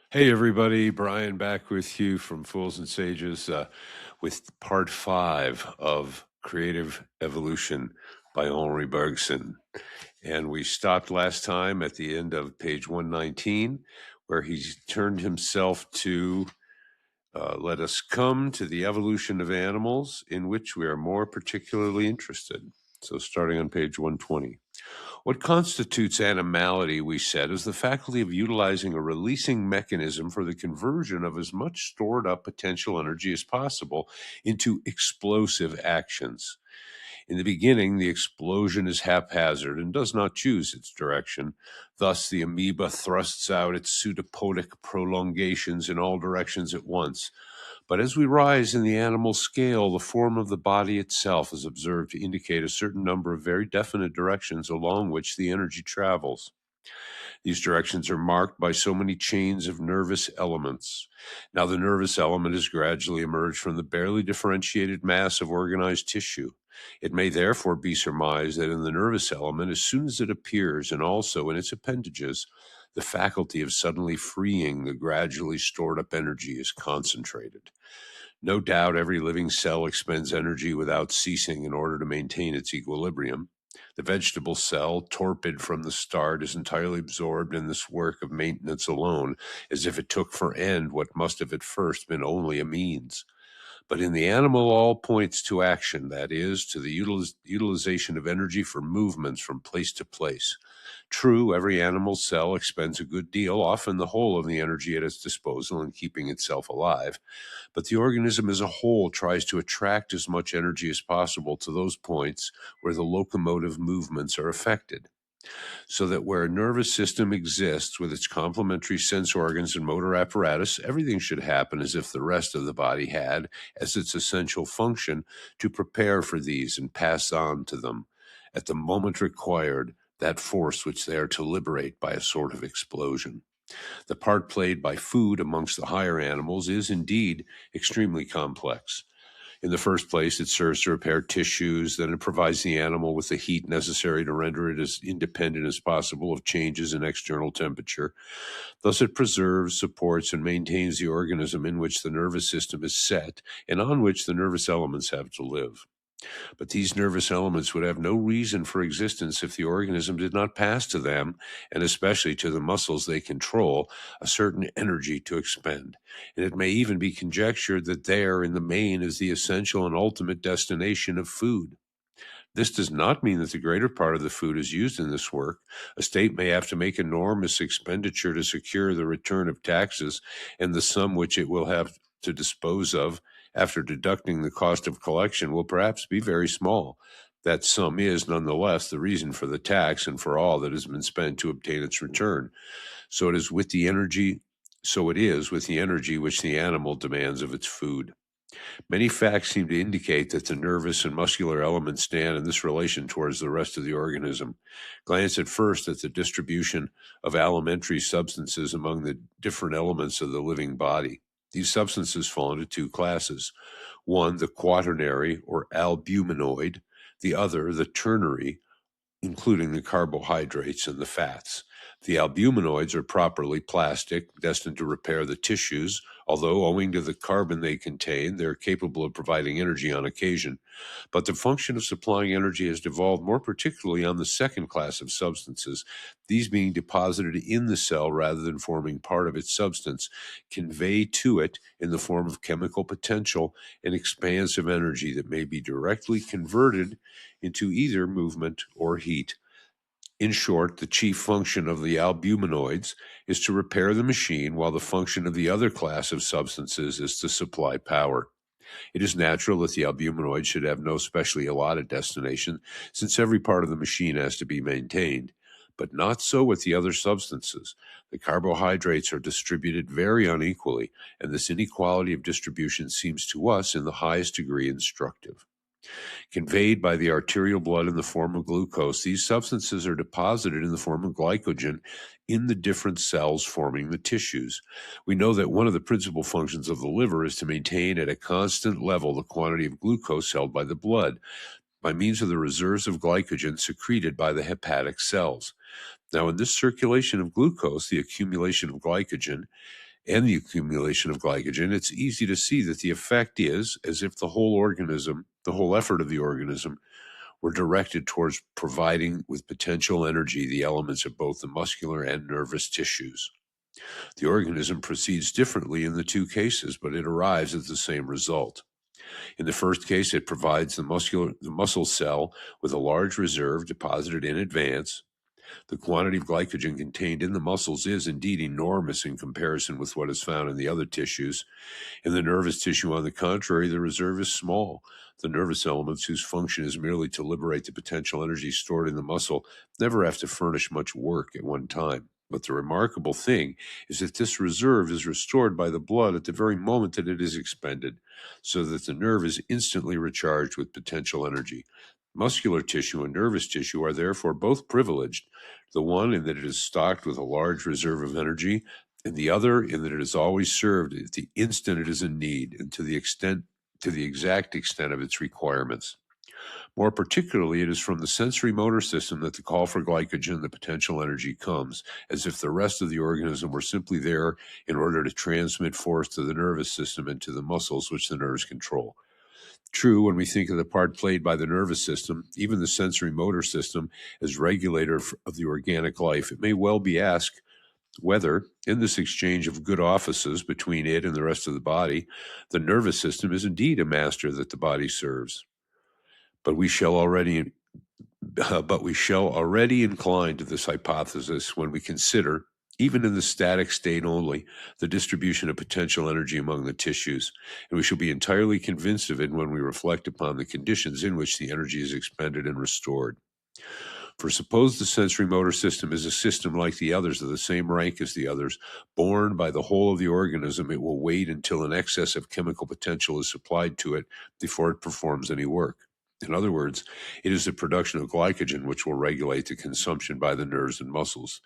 Hey everybody, Brian back with you from Fools and Sages with part 5 of Creative Evolution by Henri Bergson. And we stopped last time at the end of page 119, where he turned himself to let us come to the evolution of animals in which we are more particularly interested. So starting on page 120. What constitutes animality, we said, is the faculty of utilizing a releasing mechanism for the conversion of as much stored up potential energy as possible into explosive actions. In the beginning, the explosion is haphazard and does not choose its direction. Thus, the amoeba thrusts out its pseudopodic prolongations in all directions at once. But as we rise in the animal scale, the form of the body itself is observed to indicate a certain number of very definite directions along which the energy travels. These directions are marked by so many chains of nervous elements. Now, the nervous element has gradually emerged from the barely differentiated mass of organized tissue. It may therefore be surmised that in the nervous element, as soon as it appears, and also in its appendages, the faculty of suddenly freeing the gradually stored up energy is concentrated. No doubt every living cell expends energy without ceasing in order to maintain its equilibrium. The vegetable cell, torpid from the start, is entirely absorbed in this work of maintenance alone, as if it took for end what must have at first been only a means. But in the animal, all points to action, that is, to the utilization of energy for movements from place to place. True, every animal cell expends a good deal, often the whole of the energy at its disposal in keeping itself alive, but the organism as a whole tries to attract as much energy as possible to those points where the locomotive movements are affected, so that where a nervous system exists with its complementary sense organs and motor apparatus, everything should happen as if the rest of the body had as its essential function to prepare for these and pass on to them, at the moment required, that force which they are to liberate by a sort of explosion. The part played by food amongst the higher animals is indeed extremely complex. In the first place, it serves to repair tissues, then it provides the animal with the heat necessary to render it as independent as possible of changes in external temperature. Thus, it preserves, supports, and maintains the organism in which the nervous system is set and on which the nervous elements have to live. But these nervous elements would have no reason for existence if the organism did not pass to them, and especially to the muscles they control, a certain energy to expend. And it may even be conjectured that there, in the main, is the essential and ultimate destination of food. This does not mean that the greater part of the food is used in this work. A state may have to make enormous expenditure to secure the return of taxes, and the sum which it will have to dispose of after deducting the cost of collection will perhaps be very small. That sum is, nonetheless, the reason for the tax and for all that has been spent to obtain its return. So it is with the energy, which the animal demands of its food. Many facts seem to indicate that the nervous and muscular elements stand in this relation towards the rest of the organism. Glance at first at the distribution of alimentary substances among the different elements of the living body. These substances fall into two classes. One, the quaternary or albuminoid, the other, the ternary, including the carbohydrates and the fats. The albuminoids are properly plastic, destined to repair the tissues, although owing to the carbon they contain, they're capable of providing energy on occasion. But the function of supplying energy has devolved more particularly on the second class of substances, these being deposited in the cell rather than forming part of its substance, convey to it, in the form of chemical potential, an expansive energy that may be directly converted into either movement or heat. In short, the chief function of the albuminoids is to repair the machine, while the function of the other class of substances is to supply power. It is natural that the albuminoid should have no specially allotted destination, since every part of the machine has to be maintained. But not so with the other substances. The carbohydrates are distributed very unequally, and this inequality of distribution seems to us in the highest degree instructive. Conveyed by the arterial blood in the form of glucose, these substances are deposited in the form of glycogen in the different cells forming the tissues. We know that one of the principal functions of the liver is to maintain at a constant level the quantity of glucose held by the blood by means of the reserves of glycogen secreted by the hepatic cells. Now, in this circulation of glucose, the accumulation of glycogen and the accumulation of glycogen, it's easy to see that the effect is as if the whole effort of the organism, were directed towards providing with potential energy the elements of both the muscular and nervous tissues. The organism proceeds differently in the two cases, but it arrives at the same result. In the first case, it provides the muscle cell with a large reserve deposited in advance. The quantity of glycogen contained in the muscles is indeed enormous in comparison with what is found in the other tissues. In the nervous tissue, on the contrary, the reserve is small. The nervous elements, whose function is merely to liberate the potential energy stored in the muscle, never have to furnish much work at one time. But the remarkable thing is that this reserve is restored by the blood at the very moment that it is expended, so that the nerve is instantly recharged with potential energy. Muscular tissue and nervous tissue are therefore both privileged, the one in that it is stocked with a large reserve of energy, and the other in that it is always served at the instant it is in need and to the exact extent of its requirements. More particularly, it is from the sensory motor system that the call for glycogen, the potential energy, comes, as if the rest of the organism were simply there in order to transmit force to the nervous system and to the muscles which the nerves control. True, when we think of the part played by the nervous system, even the sensory motor system, as regulator of the organic life, it may well be asked whether, in this exchange of good offices between it and the rest of the body, the nervous system is indeed a master that the body serves. But we shall already incline to this hypothesis when we consider, even in the static state only, the distribution of potential energy among the tissues, and we shall be entirely convinced of it when we reflect upon the conditions in which the energy is expended and restored. For suppose the sensory motor system is a system like the others, of the same rank as the others, borne by the whole of the organism, it will wait until an excess of chemical potential is supplied to it before it performs any work. In other words, it is the production of glycogen which will regulate the consumption by the nerves and muscles.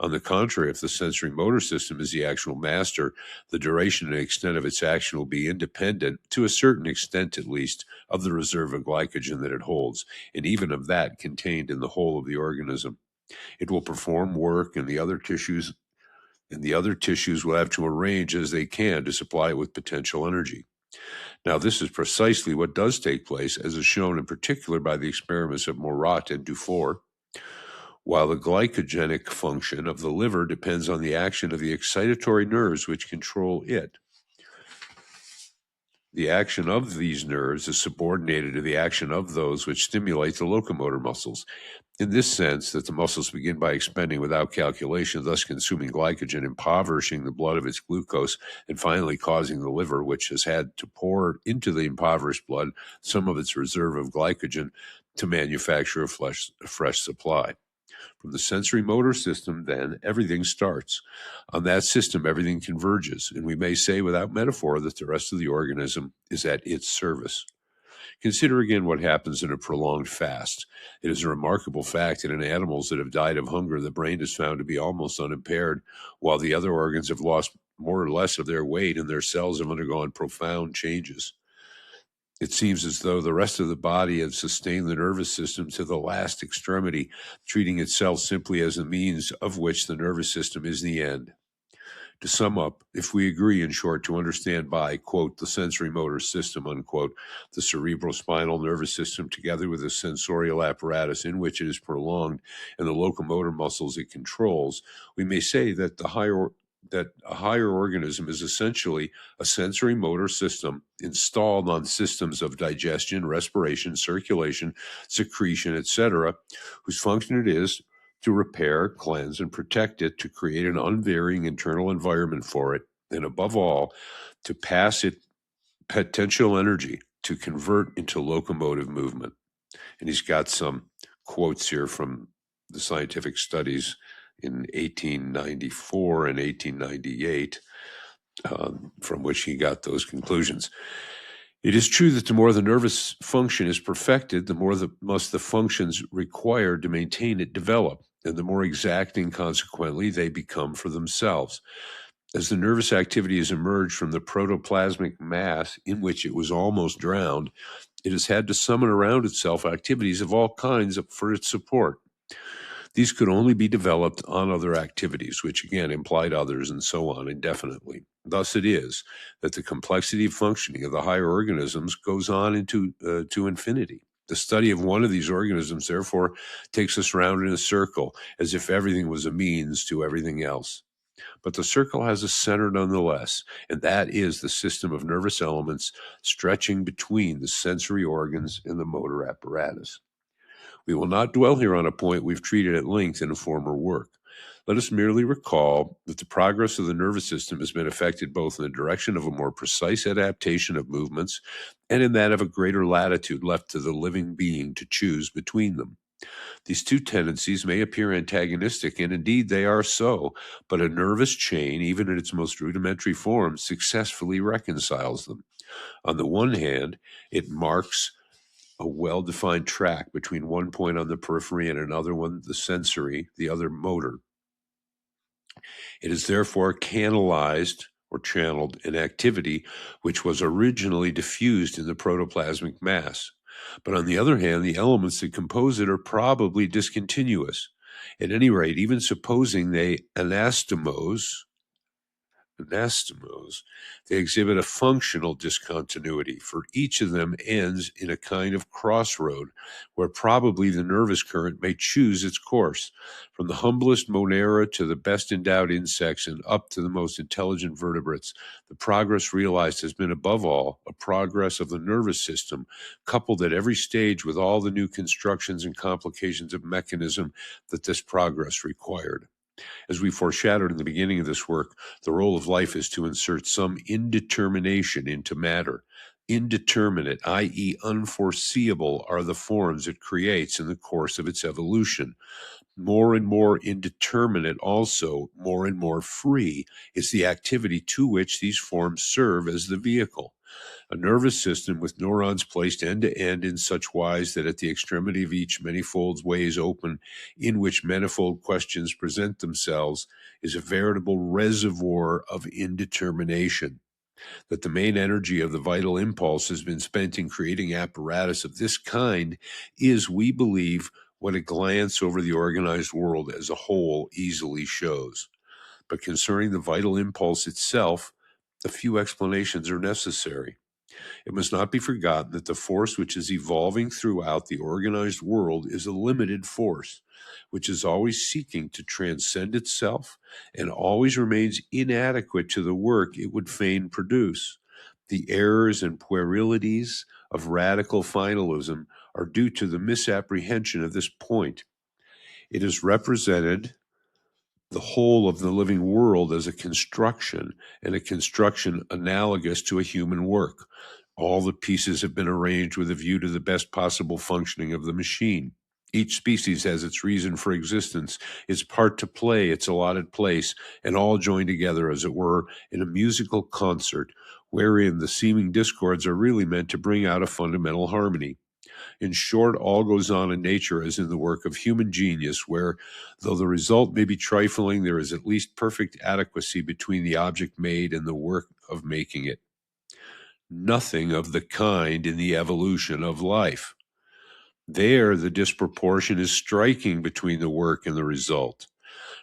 On the contrary, if the sensory motor system is the actual master, the duration and extent of its action will be independent, to a certain extent at least, of the reserve of glycogen that it holds, and even of that contained in the whole of the organism. It will perform work, and the other tissues will have to arrange as they can to supply it with potential energy. Now, this is precisely what does take place, as is shown in particular by the experiments of Morat and Dufour. While the glycogenic function of the liver depends on the action of the excitatory nerves which control it, the action of these nerves is subordinated to the action of those which stimulate the locomotor muscles. In this sense, that the muscles begin by expending without calculation, thus consuming glycogen, impoverishing the blood of its glucose, and finally causing the liver, which has had to pour into the impoverished blood some of its reserve of glycogen, to manufacture a fresh supply. From the sensory motor system, then, everything starts. On that system, everything converges, and we may say without metaphor that the rest of the organism is at its service. Consider again what happens in a prolonged fast. It is a remarkable fact that in animals that have died of hunger, the brain is found to be almost unimpaired, while the other organs have lost more or less of their weight and their cells have undergone profound changes. It seems as though the rest of the body has sustained the nervous system to the last extremity, treating itself simply as a means of which the nervous system is the end. To sum up, if we agree, in short, to understand by, quote, the sensory motor system, unquote, the cerebrospinal nervous system together with the sensorial apparatus in which it is prolonged and the locomotor muscles it controls, we may say that a higher organism is essentially a sensory motor system installed on systems of digestion, respiration, circulation, secretion, etc., whose function it is to repair, cleanse, and protect it, to create an unvarying internal environment for it, and above all, to pass it potential energy to convert into locomotive movement. And he's got some quotes here from the scientific studies in 1894 and 1898, from which he got those conclusions. It is true that the more the nervous function is perfected, the more must the functions required to maintain it develop, and the more exacting, consequently, they become for themselves. As the nervous activity has emerged from the protoplasmic mass in which it was almost drowned, it has had to summon around itself activities of all kinds for its support. These could only be developed on other activities, which again implied others and so on indefinitely. Thus it is that the complexity of functioning of the higher organisms goes on into to infinity. The study of one of these organisms, therefore, takes us round in a circle, as if everything was a means to everything else. But the circle has a center nonetheless, and that is the system of nervous elements stretching between the sensory organs and the motor apparatus. We will not dwell here on a point we've treated at length in a former work. Let us merely recall that the progress of the nervous system has been affected both in the direction of a more precise adaptation of movements and in that of a greater latitude left to the living being to choose between them. These two tendencies may appear antagonistic, and indeed they are so, but a nervous chain, even in its most rudimentary form, successfully reconciles them. On the one hand, it marks a well-defined track between one point on the periphery and another one, the sensory, the other motor. It is therefore canalized or channeled an activity which was originally diffused in the protoplasmic mass. But on the other hand, the elements that compose it are probably discontinuous. At any rate, even supposing they anastomose, they exhibit a functional discontinuity, for each of them ends in a kind of crossroad where probably the nervous current may choose its course. From the humblest Monera to the best endowed insects and up to the most intelligent vertebrates, the progress realized has been above all a progress of the nervous system, coupled at every stage with all the new constructions and complications of mechanism that this progress required. As we foreshadowed in the beginning of this work, the role of life is to insert some indetermination into matter. Indeterminate, i.e., unforeseeable, are the forms it creates in the course of its evolution. More and more indeterminate, also more and more free, is the activity to which these forms serve as the vehicle. A nervous system with neurons placed end to end in such wise that at the extremity of each manifold ways open in which manifold questions present themselves is a veritable reservoir of indetermination. That the main energy of the vital impulse has been spent in creating apparatus of this kind is, we believe, what a glance over the organized world as a whole easily shows. But concerning the vital impulse itself, a few explanations are necessary. It must not be forgotten that the force which is evolving throughout the organized world is a limited force, which is always seeking to transcend itself and always remains inadequate to the work it would fain produce. The errors and puerilities of radical finalism are due to the misapprehension of this point. It is represented the whole of the living world as a construction, and a construction analogous to a human work. All the pieces have been arranged with a view to the best possible functioning of the machine. Each species has its reason for existence, its part to play, its allotted place, and all joined together, as it were, in a musical concert, wherein the seeming discords are really meant to bring out a fundamental harmony. In short, all goes on in nature as in the work of human genius, where, though the result may be trifling, there is at least perfect adequacy between the object made and the work of making it. Nothing of the kind in the evolution of life. There, the disproportion is striking between the work and the result.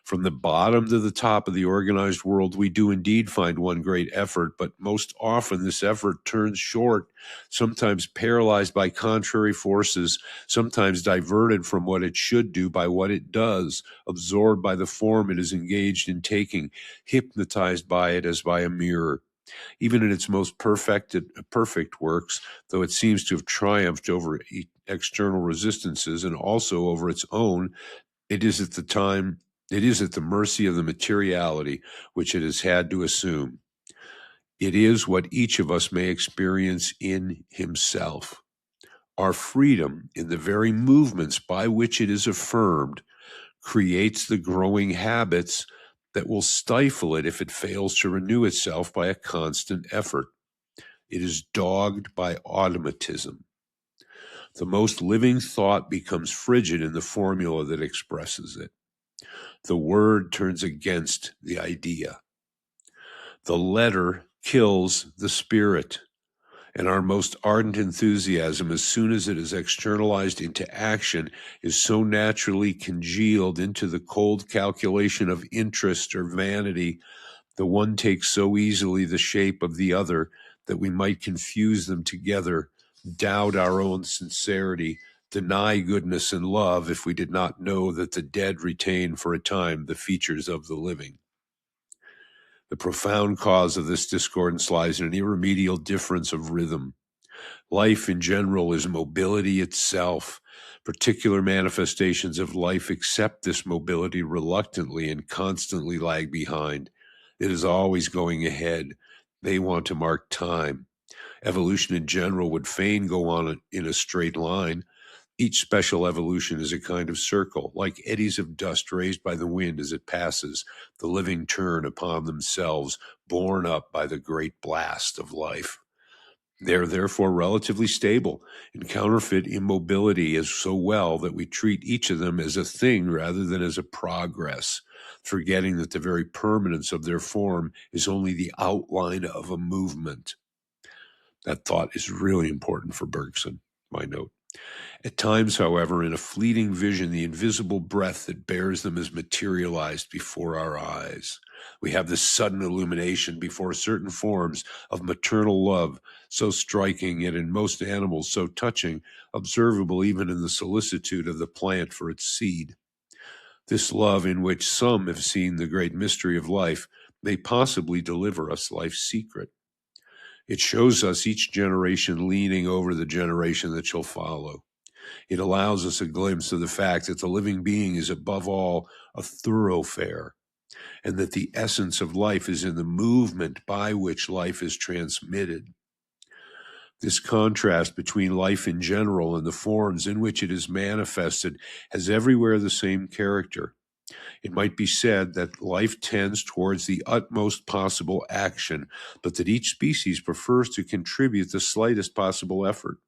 From the bottom to the top of the organized world, we do indeed find one great effort, but most often this effort turns short, sometimes paralyzed by contrary forces, sometimes diverted from what it should do by what it does, absorbed by the form it is engaged in taking, hypnotized by it as by a mirror. Even in its most perfect works, though it seems to have triumphed over external resistances and also over its own, it is at the mercy of the materiality which it has had to assume. It is what each of us may experience in himself. Our freedom in the very movements by which it is affirmed creates the growing habits that will stifle it if it fails to renew itself by a constant effort. It is dogged by automatism. The most living thought becomes frigid in the formula that expresses it. The word turns against the idea. The letter kills the spirit, And our most ardent enthusiasm, as soon as it is externalized into action, is so naturally congealed into the cold calculation of interest or vanity. The one takes so easily the shape of the other that we might confuse them together, doubt our own sincerity, deny goodness and love if we did not know that the dead retain for a time the features of the living. The profound cause of this discordance lies in an irremediable difference of rhythm. Life in general is mobility itself. Particular manifestations of life accept this mobility reluctantly and constantly lag behind. It is always going ahead. They want to mark time. Evolution in general would fain go on in a straight line. Each special evolution is a kind of circle, like eddies of dust raised by the wind as it passes. The living turn upon themselves, borne up by the great blast of life. They are therefore relatively stable, and counterfeit immobility is so well that we treat each of them as a thing rather than as a progress, forgetting that the very permanence of their form is only the outline of a movement. That thought is really important for Bergson, my note. At times, however, in a fleeting vision, the invisible breath that bears them is materialized before our eyes. We have this sudden illumination before certain forms of maternal love, so striking, yet in most animals so touching, observable even in the solicitude of the plant for its seed. This love, in which some have seen the great mystery of life, may possibly deliver us life's secret. It shows us each generation leaning over the generation that shall follow. It allows us a glimpse of the fact that the living being is above all a thoroughfare, and that the essence of life is in the movement by which life is transmitted. This contrast between life in general and the forms in which it is manifested has everywhere the same character. It might be said that life tends towards the utmost possible action, but that each species prefers to contribute the slightest possible effort.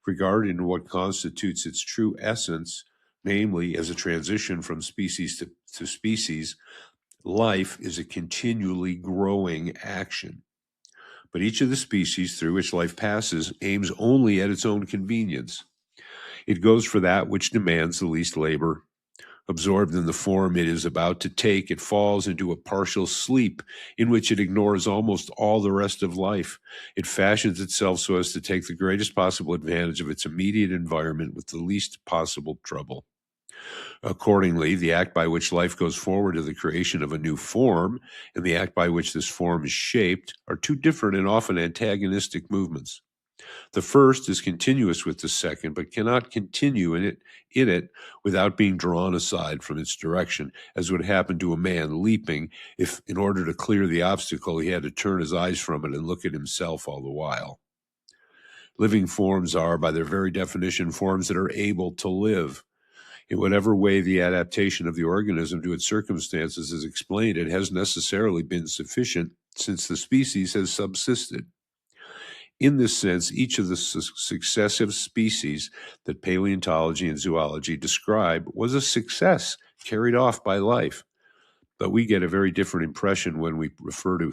Regarding what constitutes its true essence, namely as a transition from species to species, life is a continually growing action. But each of the species through which life passes aims only at its own convenience. It goes for that which demands the least labor. Absorbed in the form it is about to take, it falls into a partial sleep in which it ignores almost all the rest of life. It fashions itself so as to take the greatest possible advantage of its immediate environment with the least possible trouble. Accordingly, the act by which life goes forward to the creation of a new form and the act by which this form is shaped are two different and often antagonistic movements. The first is continuous with the second, but cannot continue in it without being drawn aside from its direction, as would happen to a man leaping if, in order to clear the obstacle, he had to turn his eyes from it and look at himself all the while. Living forms are, by their very definition, forms that are able to live. In whatever way the adaptation of the organism to its circumstances is explained, it has necessarily been sufficient since the species has subsisted. In this sense, each of the successive species that paleontology and zoology describe was a success carried off by life. But we get a very different impression when we refer to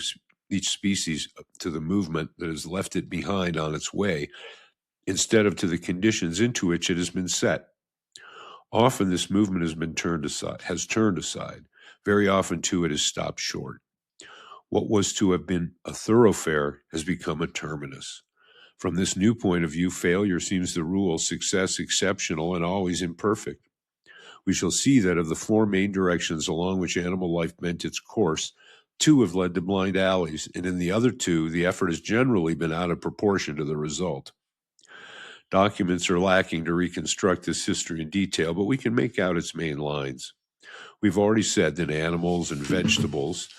each species to the movement that has left it behind on its way, instead of to the conditions into which it has been set. Often this movement has turned aside. Very often, too, it has stopped short. What was to have been a thoroughfare has become a terminus. From this new point of view, failure seems the rule, success exceptional and always imperfect. We shall see that of the four main directions along which animal life bent its course, two have led to blind alleys, and in the other two, the effort has generally been out of proportion to the result. Documents are lacking to reconstruct this history in detail, but we can make out its main lines. We've already said that animals and vegetables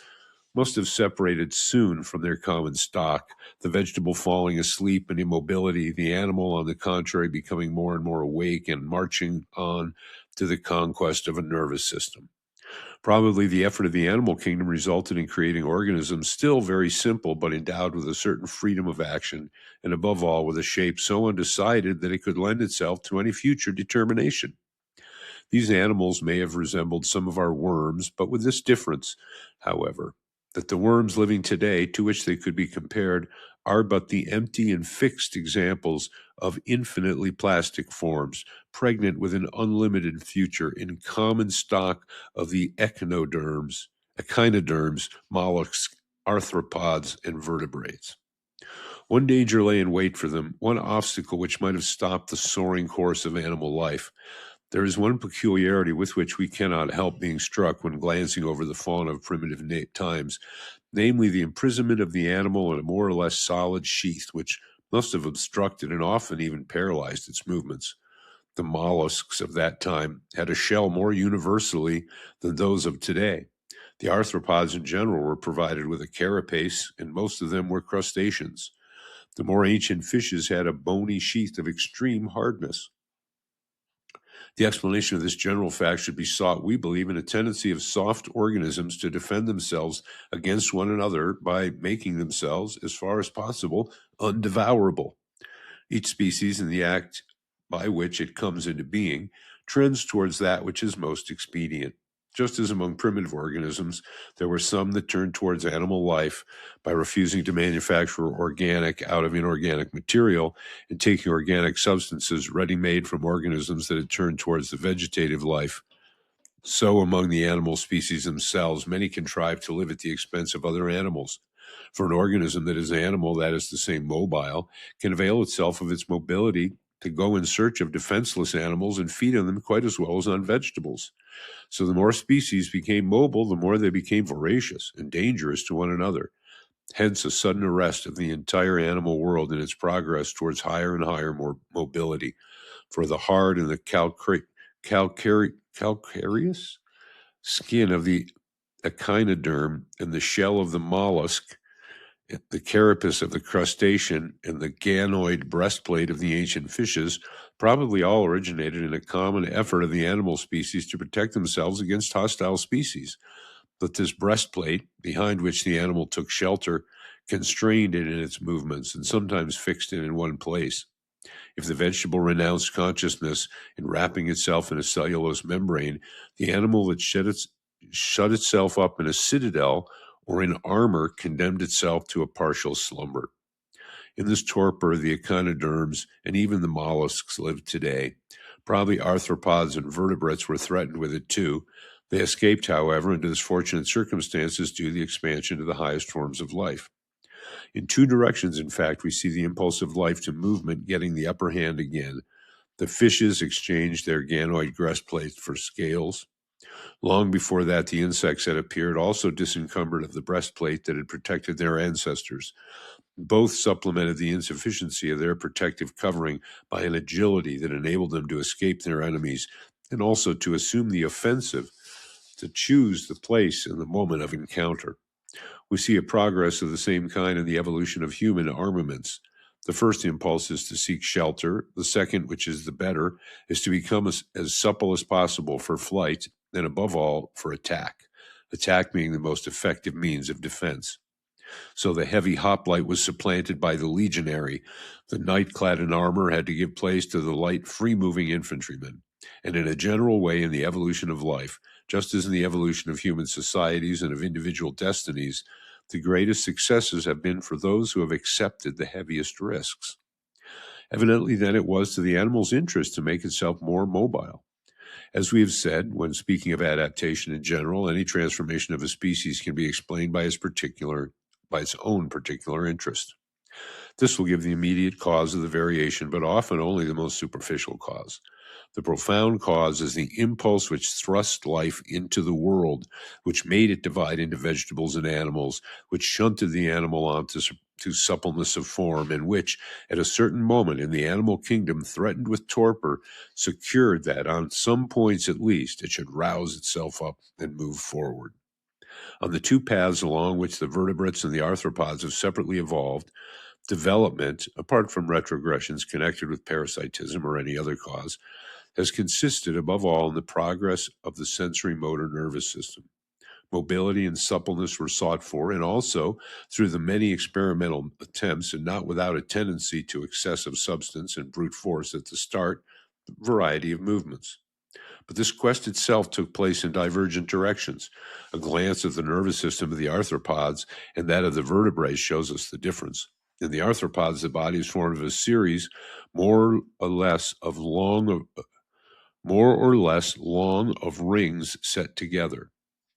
must have separated soon from their common stock, the vegetable falling asleep in immobility, the animal, on the contrary, becoming more and more awake and marching on to the conquest of a nervous system. Probably the effort of the animal kingdom resulted in creating organisms still very simple, but endowed with a certain freedom of action, and above all, with a shape so undecided that it could lend itself to any future determination. These animals may have resembled some of our worms, but with this difference, however. that the worms living today, to which they could be compared, are but the empty and fixed examples of infinitely plastic forms, pregnant with an unlimited future in common stock of the echinoderms, mollusks, arthropods, and vertebrates. One danger lay in wait for them, one obstacle which might have stopped the soaring course of animal life. There is one peculiarity with which we cannot help being struck when glancing over the fauna of primitive times, namely the imprisonment of the animal in a more or less solid sheath, which must have obstructed and often even paralyzed its movements. The mollusks of that time had a shell more universally than those of today. The arthropods in general were provided with a carapace, and most of them were crustaceans. The more ancient fishes had a bony sheath of extreme hardness. The explanation of this general fact should be sought, we believe, in a tendency of soft organisms to defend themselves against one another by making themselves, as far as possible, undevourable. Each species, in the act by which it comes into being, trends towards that which is most expedient. Just as among primitive organisms, there were some that turned towards animal life by refusing to manufacture organic out of inorganic material and taking organic substances ready-made from organisms that had turned towards the vegetative life. So among the animal species themselves, many contrive to live at the expense of other animals. For an organism that is animal, that is to say mobile, can avail itself of its mobility to go in search of defenseless animals and feed on them quite as well as on vegetables. So the more species became mobile, the more they became voracious and dangerous to one another. Hence a sudden arrest of the entire animal world in its progress towards higher and higher mobility. For the hard and the calcareous skin of the echinoderm and the shell of the mollusk, the carapace of the crustacean, and the ganoid breastplate of the ancient fishes probably all originated in a common effort of the animal species to protect themselves against hostile species. But this breastplate, behind which the animal took shelter, constrained it in its movements and sometimes fixed it in one place. If the vegetable renounced consciousness in wrapping itself in a cellulose membrane, the animal that shut itself up in a citadel or in armor condemned itself to a partial slumber. In this torpor, the echinoderms and even the mollusks live today. Probably arthropods and vertebrates were threatened with it too. They escaped, however, into this fortunate circumstances due to the expansion to the highest forms of life. In two directions, in fact, we see the impulse of life to movement getting the upper hand again. The fishes exchanged their ganoid breastplates for scales. Long before that, the insects had appeared, also disencumbered of the breastplate that had protected their ancestors. Both supplemented the insufficiency of their protective covering by an agility that enabled them to escape their enemies and also to assume the offensive, to choose the place and the moment of encounter. We see a progress of the same kind in the evolution of human armaments. The first impulse is to seek shelter. The second, which is the better, is to become as supple as possible for flight and, above all, for attack, attack being the most effective means of defense. So the heavy hoplite was supplanted by the legionary. The knight clad in armor had to give place to the light, free-moving infantryman. And in a general way, in the evolution of life, just as in the evolution of human societies and of individual destinies, the greatest successes have been for those who have accepted the heaviest risks. Evidently, then, it was to the animal's interest to make itself more mobile. As we have said, when speaking of adaptation in general, any transformation of a species can be explained by its own particular interest. This will give the immediate cause of the variation, but often only the most superficial cause. The profound cause is the impulse which thrust life into the world, which made it divide into vegetables and animals, which shunted the animal on to suppleness of form, and which, at a certain moment in the animal kingdom threatened with torpor, secured that, on some points at least, it should rouse itself up and move forward. On the two paths along which the vertebrates and the arthropods have separately evolved, development, apart from retrogressions connected with parasitism or any other cause, has consisted above all in the progress of the sensory motor nervous system. Mobility and suppleness were sought for, and also, through the many experimental attempts, and not without a tendency to excessive substance and brute force at the start, variety of movements. But this quest itself took place in divergent directions. A glance at the nervous system of the arthropods and that of the vertebrates shows us the difference. In the arthropods, the body is formed of a series more or less long of rings set together.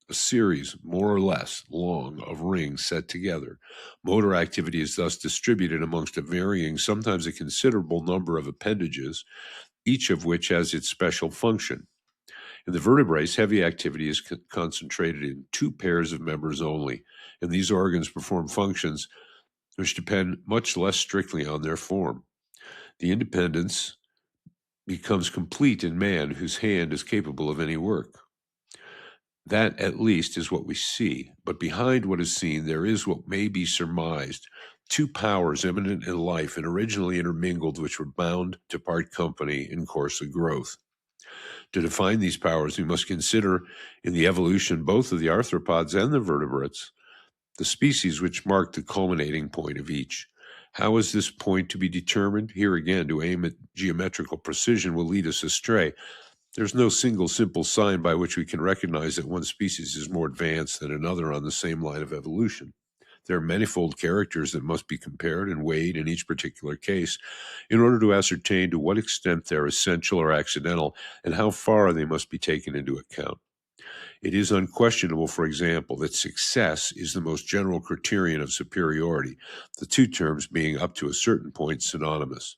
A series more or less long of rings set together. Motor activity is thus distributed amongst a varying, sometimes a considerable number of appendages, each of which has its special function. In the vertebrates, heavy activity is concentrated in two pairs of members only, and these organs perform functions which depend much less strictly on their form. The independence becomes complete in man whose hand is capable of any work. That, at least, is what we see, but behind what is seen there is what may be surmised, two powers eminent in life and originally intermingled which were bound to part company in course of growth. To define these powers, we must consider in the evolution both of the arthropods and the vertebrates, the species which mark the culminating point of each. How is this point to be determined? Here again, to aim at geometrical precision will lead us astray. There's no single simple sign by which we can recognize that one species is more advanced than another on the same line of evolution. There are manifold characters that must be compared and weighed in each particular case in order to ascertain to what extent they're essential or accidental and how far they must be taken into account. It is unquestionable, for example, that success is the most general criterion of superiority, the two terms being up to a certain point synonymous.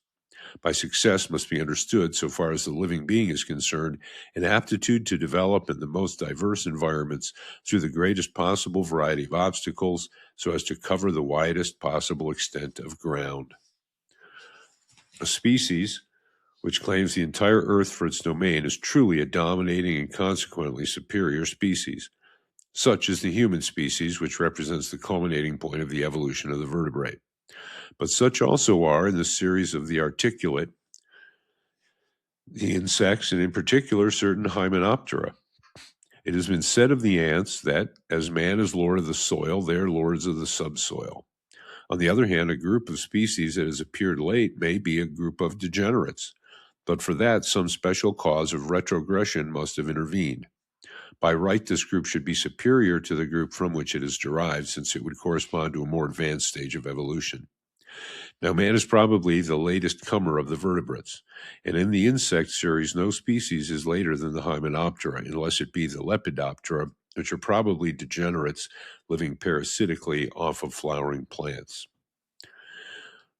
By success must be understood, so far as the living being is concerned, an aptitude to develop in the most diverse environments through the greatest possible variety of obstacles so as to cover the widest possible extent of ground. A species which claims the entire Earth for its domain is truly a dominating and consequently superior species. Such is the human species, which represents the culminating point of the evolution of the vertebrate. But such also are, in the series of the articulate, the insects, and in particular certain hymenoptera. It has been said of the ants that, as man is lord of the soil, they are lords of the subsoil. On the other hand, a group of species that has appeared late may be a group of degenerates, but for that some special cause of retrogression must have intervened. By right, this group should be superior to the group from which it is derived, since it would correspond to a more advanced stage of evolution. Now, man is probably the latest comer of the vertebrates, and in the insect series, no species is later than the hymenoptera, unless it be the lepidoptera, which are probably degenerates living parasitically off of flowering plants.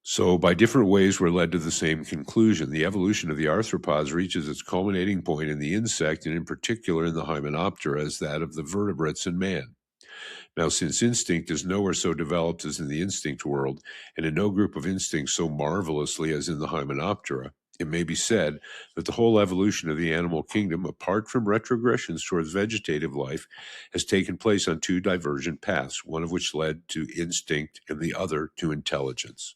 So, by different ways, we're led to the same conclusion. The evolution of the arthropods reaches its culminating point in the insect, and in particular in the hymenoptera, as that of the vertebrates in man. Now, since instinct is nowhere so developed as in the instinct world, and in no group of instincts so marvelously as in the hymenoptera, it may be said that the whole evolution of the animal kingdom, apart from retrogressions towards vegetative life, has taken place on two divergent paths, one of which led to instinct and the other to intelligence.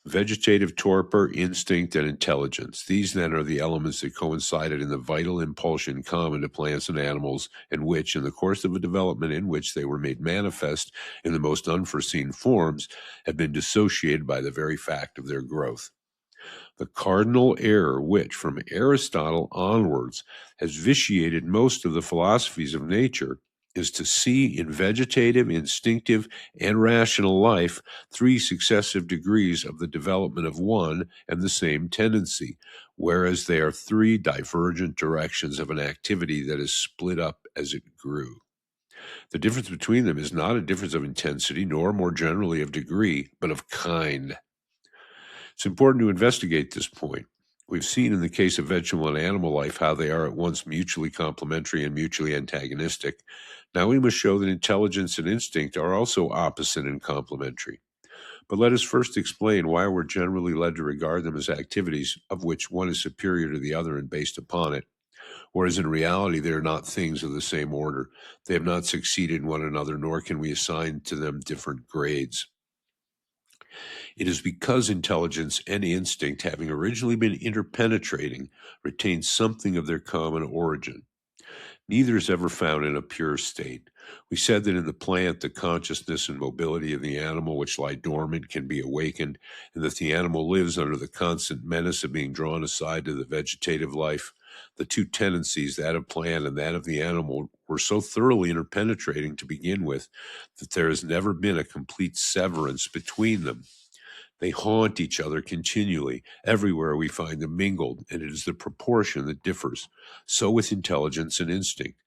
Vegetative torpor, instinct, and intelligence. These then are the elements that coincided in the vital impulsion common to plants and animals, and which, in the course of a development in which they were made manifest in the most unforeseen forms, have been dissociated by the very fact of their growth. The cardinal error which, from Aristotle onwards, has vitiated most of the philosophies of nature is to see in vegetative, instinctive, and rational life three successive degrees of the development of one and the same tendency, whereas they are three divergent directions of an activity that is split up as it grew. The difference between them is not a difference of intensity, nor more generally of degree, but of kind. It's important to investigate this point. We've seen in the case of vegetable and animal life how they are at once mutually complementary and mutually antagonistic. Now we must show that intelligence and instinct are also opposite and complementary. But let us first explain why we're generally led to regard them as activities of which one is superior to the other and based upon it, whereas in reality they are not things of the same order. They have not succeeded in one another, nor can we assign to them different grades. It is because intelligence and instinct, having originally been interpenetrating, retain something of their common origin. Neither is ever found in a pure state. We said that in the plant, the consciousness and mobility of the animal which lie dormant can be awakened, and that the animal lives under the constant menace of being drawn aside to the vegetative life. The two tendencies, that of plant and that of the animal, were so thoroughly interpenetrating to begin with that there has never been a complete severance between them. They haunt each other continually. Everywhere we find them mingled, and it is the proportion that differs. So with intelligence and instinct.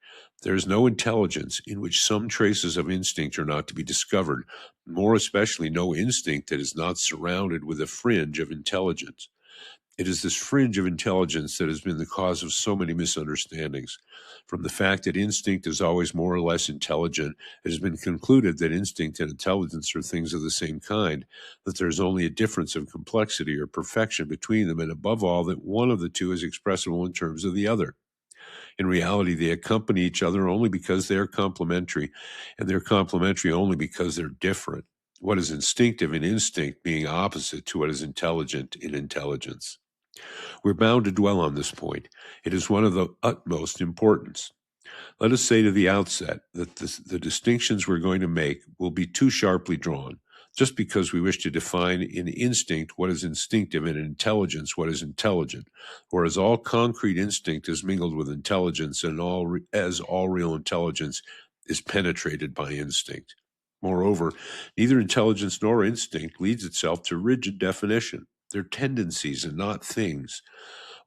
There is no intelligence in which some traces of instinct are not to be discovered, more especially no instinct that is not surrounded with a fringe of intelligence. It is this fringe of intelligence that has been the cause of so many misunderstandings. From the fact that instinct is always more or less intelligent, it has been concluded that instinct and intelligence are things of the same kind, that there is only a difference of complexity or perfection between them, and above all, that one of the two is expressible in terms of the other. In reality, they accompany each other only because they are complementary, and they're complementary only because they're different. What is instinctive in instinct being opposite to what is intelligent in intelligence. We're bound to dwell on this point. It is one of the utmost importance. Let us say to the outset that the distinctions we're going to make will be too sharply drawn, just because we wish to define in instinct what is instinctive and in intelligence what is intelligent, whereas all concrete instinct is mingled with intelligence, and all real intelligence is penetrated by instinct. Moreover, neither intelligence nor instinct leads itself to rigid definition. They're tendencies and not things.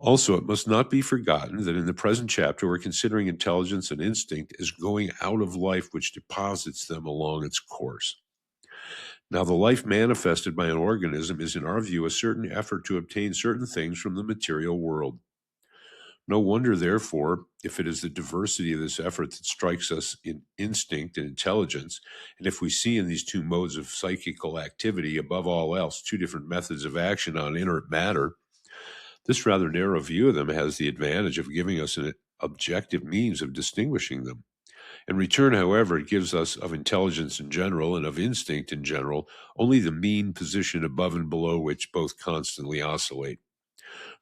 Also, it must not be forgotten that in the present chapter we're considering intelligence and instinct as going out of life which deposits them along its course. Now, the life manifested by an organism is, in our view, a certain effort to obtain certain things from the material world. No wonder, therefore, if it is the diversity of this effort that strikes us in instinct and intelligence, and if we see in these two modes of psychical activity, above all else, two different methods of action on inert matter, this rather narrow view of them has the advantage of giving us an objective means of distinguishing them. In return, however, it gives us of intelligence in general and of instinct in general only the mean position above and below which both constantly oscillate.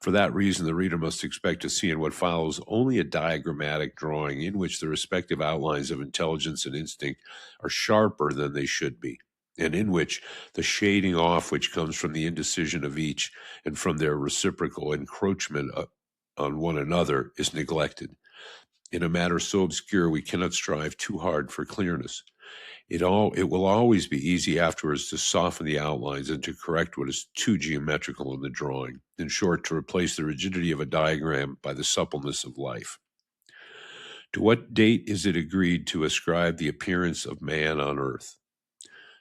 For that reason, the reader must expect to see in what follows only a diagrammatic drawing in which the respective outlines of intelligence and instinct are sharper than they should be, and in which the shading off which comes from the indecision of each and from their reciprocal encroachment on one another is neglected. In a matter so obscure, we cannot strive too hard for clearness. It will always be easy afterwards to soften the outlines and to correct what is too geometrical in the drawing. In short, to replace the rigidity of a diagram by the suppleness of life. To what date is it agreed to ascribe the appearance of man on earth?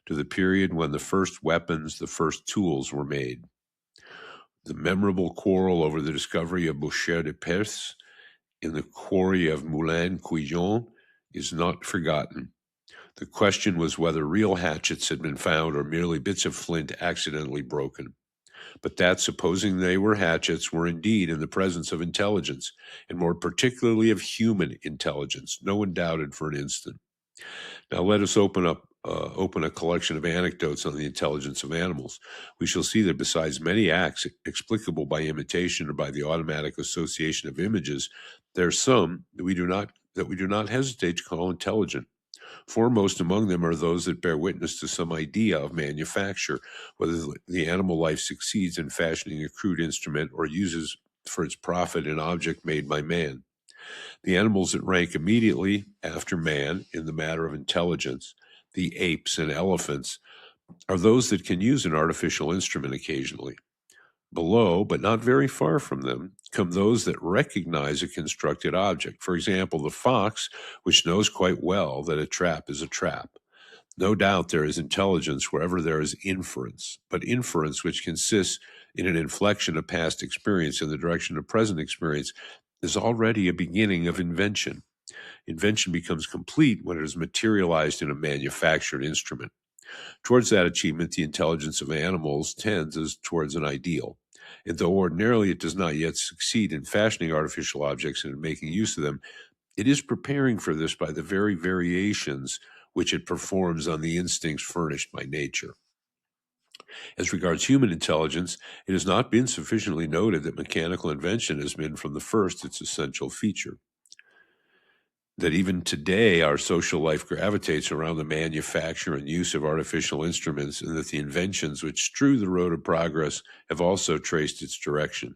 To the period when the first weapons, the first tools were made. The memorable quarrel over the discovery of Boucher de Perse in the quarry of Moulin-Quillon is not forgotten. The question was whether real hatchets had been found or merely bits of flint accidentally broken. But that, supposing they were hatchets, were indeed in the presence of intelligence, and more particularly of human intelligence. No one doubted for an instant. Now let us open a collection of anecdotes on the intelligence of animals. We shall see that besides many acts explicable by imitation or by the automatic association of images, there are some that we do not hesitate to call intelligent. Foremost among them are those that bear witness to some idea of manufacture, whether the animal life succeeds in fashioning a crude instrument or uses for its profit an object made by man. The animals that rank immediately after man in the matter of intelligence, the apes and elephants, are those that can use an artificial instrument occasionally. Below, but not very far from them, come those that recognize a constructed object. For example, the fox, which knows quite well that a trap is a trap. No doubt there is intelligence wherever there is inference, but inference which consists in an inflection of past experience in the direction of present experience is already a beginning of invention. Invention becomes complete when it is materialized in a manufactured instrument. Towards that achievement, the intelligence of animals tends as towards an ideal. And though ordinarily it does not yet succeed in fashioning artificial objects and in making use of them, it is preparing for this by the very variations which it performs on the instincts furnished by nature. As regards human intelligence, it has not been sufficiently noted that mechanical invention has been from the first its essential feature. That even today our social life gravitates around the manufacture and use of artificial instruments, and that the inventions which strew the road of progress have also traced its direction.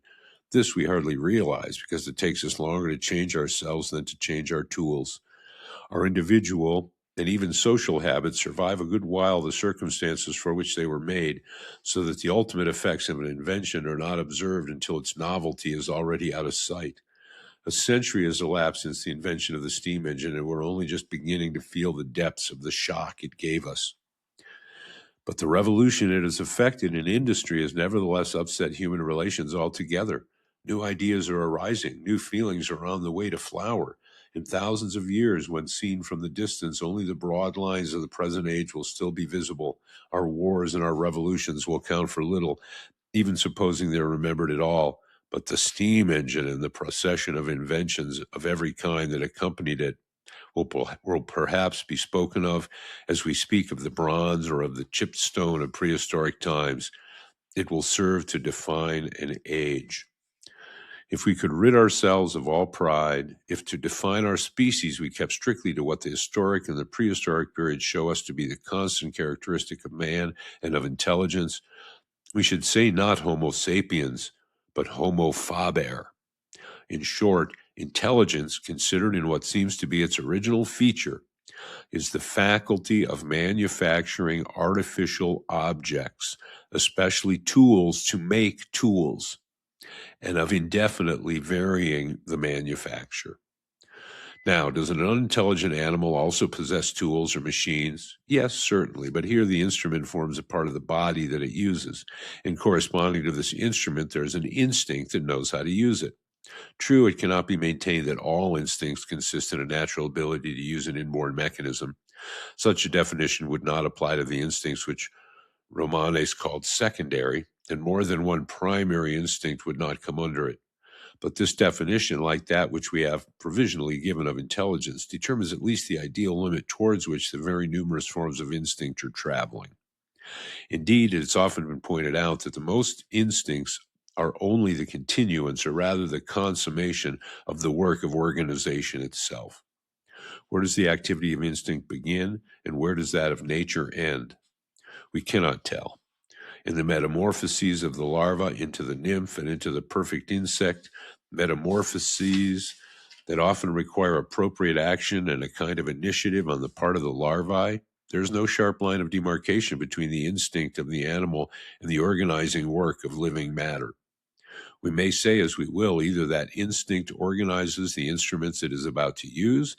This we hardly realize because it takes us longer to change ourselves than to change our tools. Our individual and even social habits survive a good while the circumstances for which they were made, so that the ultimate effects of an invention are not observed until its novelty is already out of sight. A century has elapsed since the invention of the steam engine, and we're only just beginning to feel the depths of the shock it gave us. But the revolution it has effected in industry has nevertheless upset human relations altogether. New ideas are arising, new feelings are on the way to flower. In thousands of years, when seen from the distance, only the broad lines of the present age will still be visible. Our wars and our revolutions will count for little, even supposing they're remembered at all. But the steam engine and the procession of inventions of every kind that accompanied it will perhaps be spoken of as we speak of the bronze or of the chipped stone of prehistoric times. It will serve to define an age. If we could rid ourselves of all pride, if to define our species we kept strictly to what the historic and the prehistoric periods show us to be the constant characteristic of man and of intelligence, we should say not Homo sapiens, but Homo faber. In short, intelligence, considered in what seems to be its original feature, is the faculty of manufacturing artificial objects, especially tools to make tools, and of indefinitely varying the manufacture. Now, does an unintelligent animal also possess tools or machines? Yes, certainly, but here the instrument forms a part of the body that it uses, and corresponding to this instrument, there is an instinct that knows how to use it. True, it cannot be maintained that all instincts consist in a natural ability to use an inborn mechanism. Such a definition would not apply to the instincts which Romanes called secondary, and more than one primary instinct would not come under it. But this definition, like that which we have provisionally given of intelligence, determines at least the ideal limit towards which the very numerous forms of instinct are traveling. Indeed, it's often been pointed out that the most instincts are only the continuance, or rather the consummation, of the work of organization itself. Where does the activity of instinct begin, and where does that of nature end? We cannot tell. In the metamorphoses of the larva into the nymph and into the perfect insect, metamorphoses that often require appropriate action and a kind of initiative on the part of the larvae, there is no sharp line of demarcation between the instinct of the animal and the organizing work of living matter. We may say as we will, either that instinct organizes the instruments it is about to use,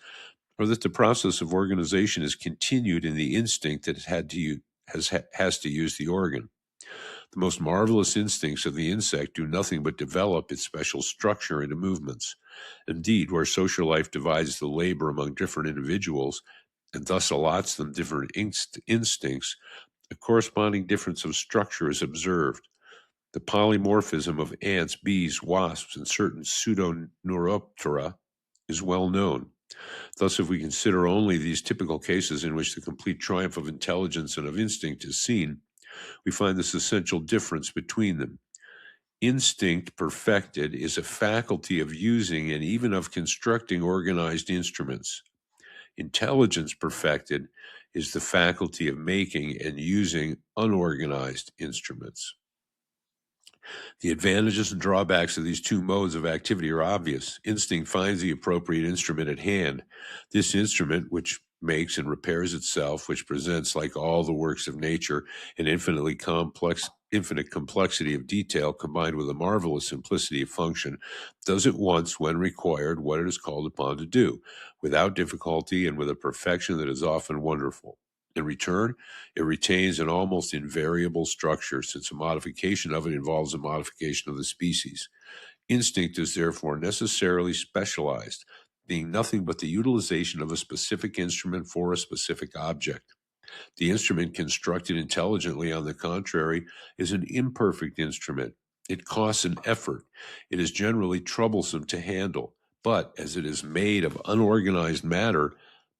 or that the process of organization is continued in the instinct that it has to use the organ. The most marvelous instincts of the insect do nothing but develop its special structure into movements. Indeed, where social life divides the labor among different individuals and thus allots them different instincts, a corresponding difference of structure is observed. The polymorphism of ants, bees, wasps, and certain pseudoneuroptera is well known. Thus, if we consider only these typical cases in which the complete triumph of intelligence and of instinct is seen, we find this essential difference between them. Instinct perfected is a faculty of using and even of constructing organized instruments. Intelligence perfected is the faculty of making and using unorganized instruments. The advantages and drawbacks of these two modes of activity are obvious. Instinct finds the appropriate instrument at hand. This instrument, which makes and repairs itself, which presents, like all the works of nature, an infinite complexity of detail combined with a marvelous simplicity of function, does at once, when required, what it is called upon to do, without difficulty and with a perfection that is often wonderful. In return, it retains an almost invariable structure, since a modification of it involves a modification of the species. Instinct is therefore necessarily specialized, being nothing but the utilization of a specific instrument for a specific object. The instrument constructed intelligently, on the contrary, is an imperfect instrument. It costs an effort. It is generally troublesome to handle, but as it is made of unorganized matter,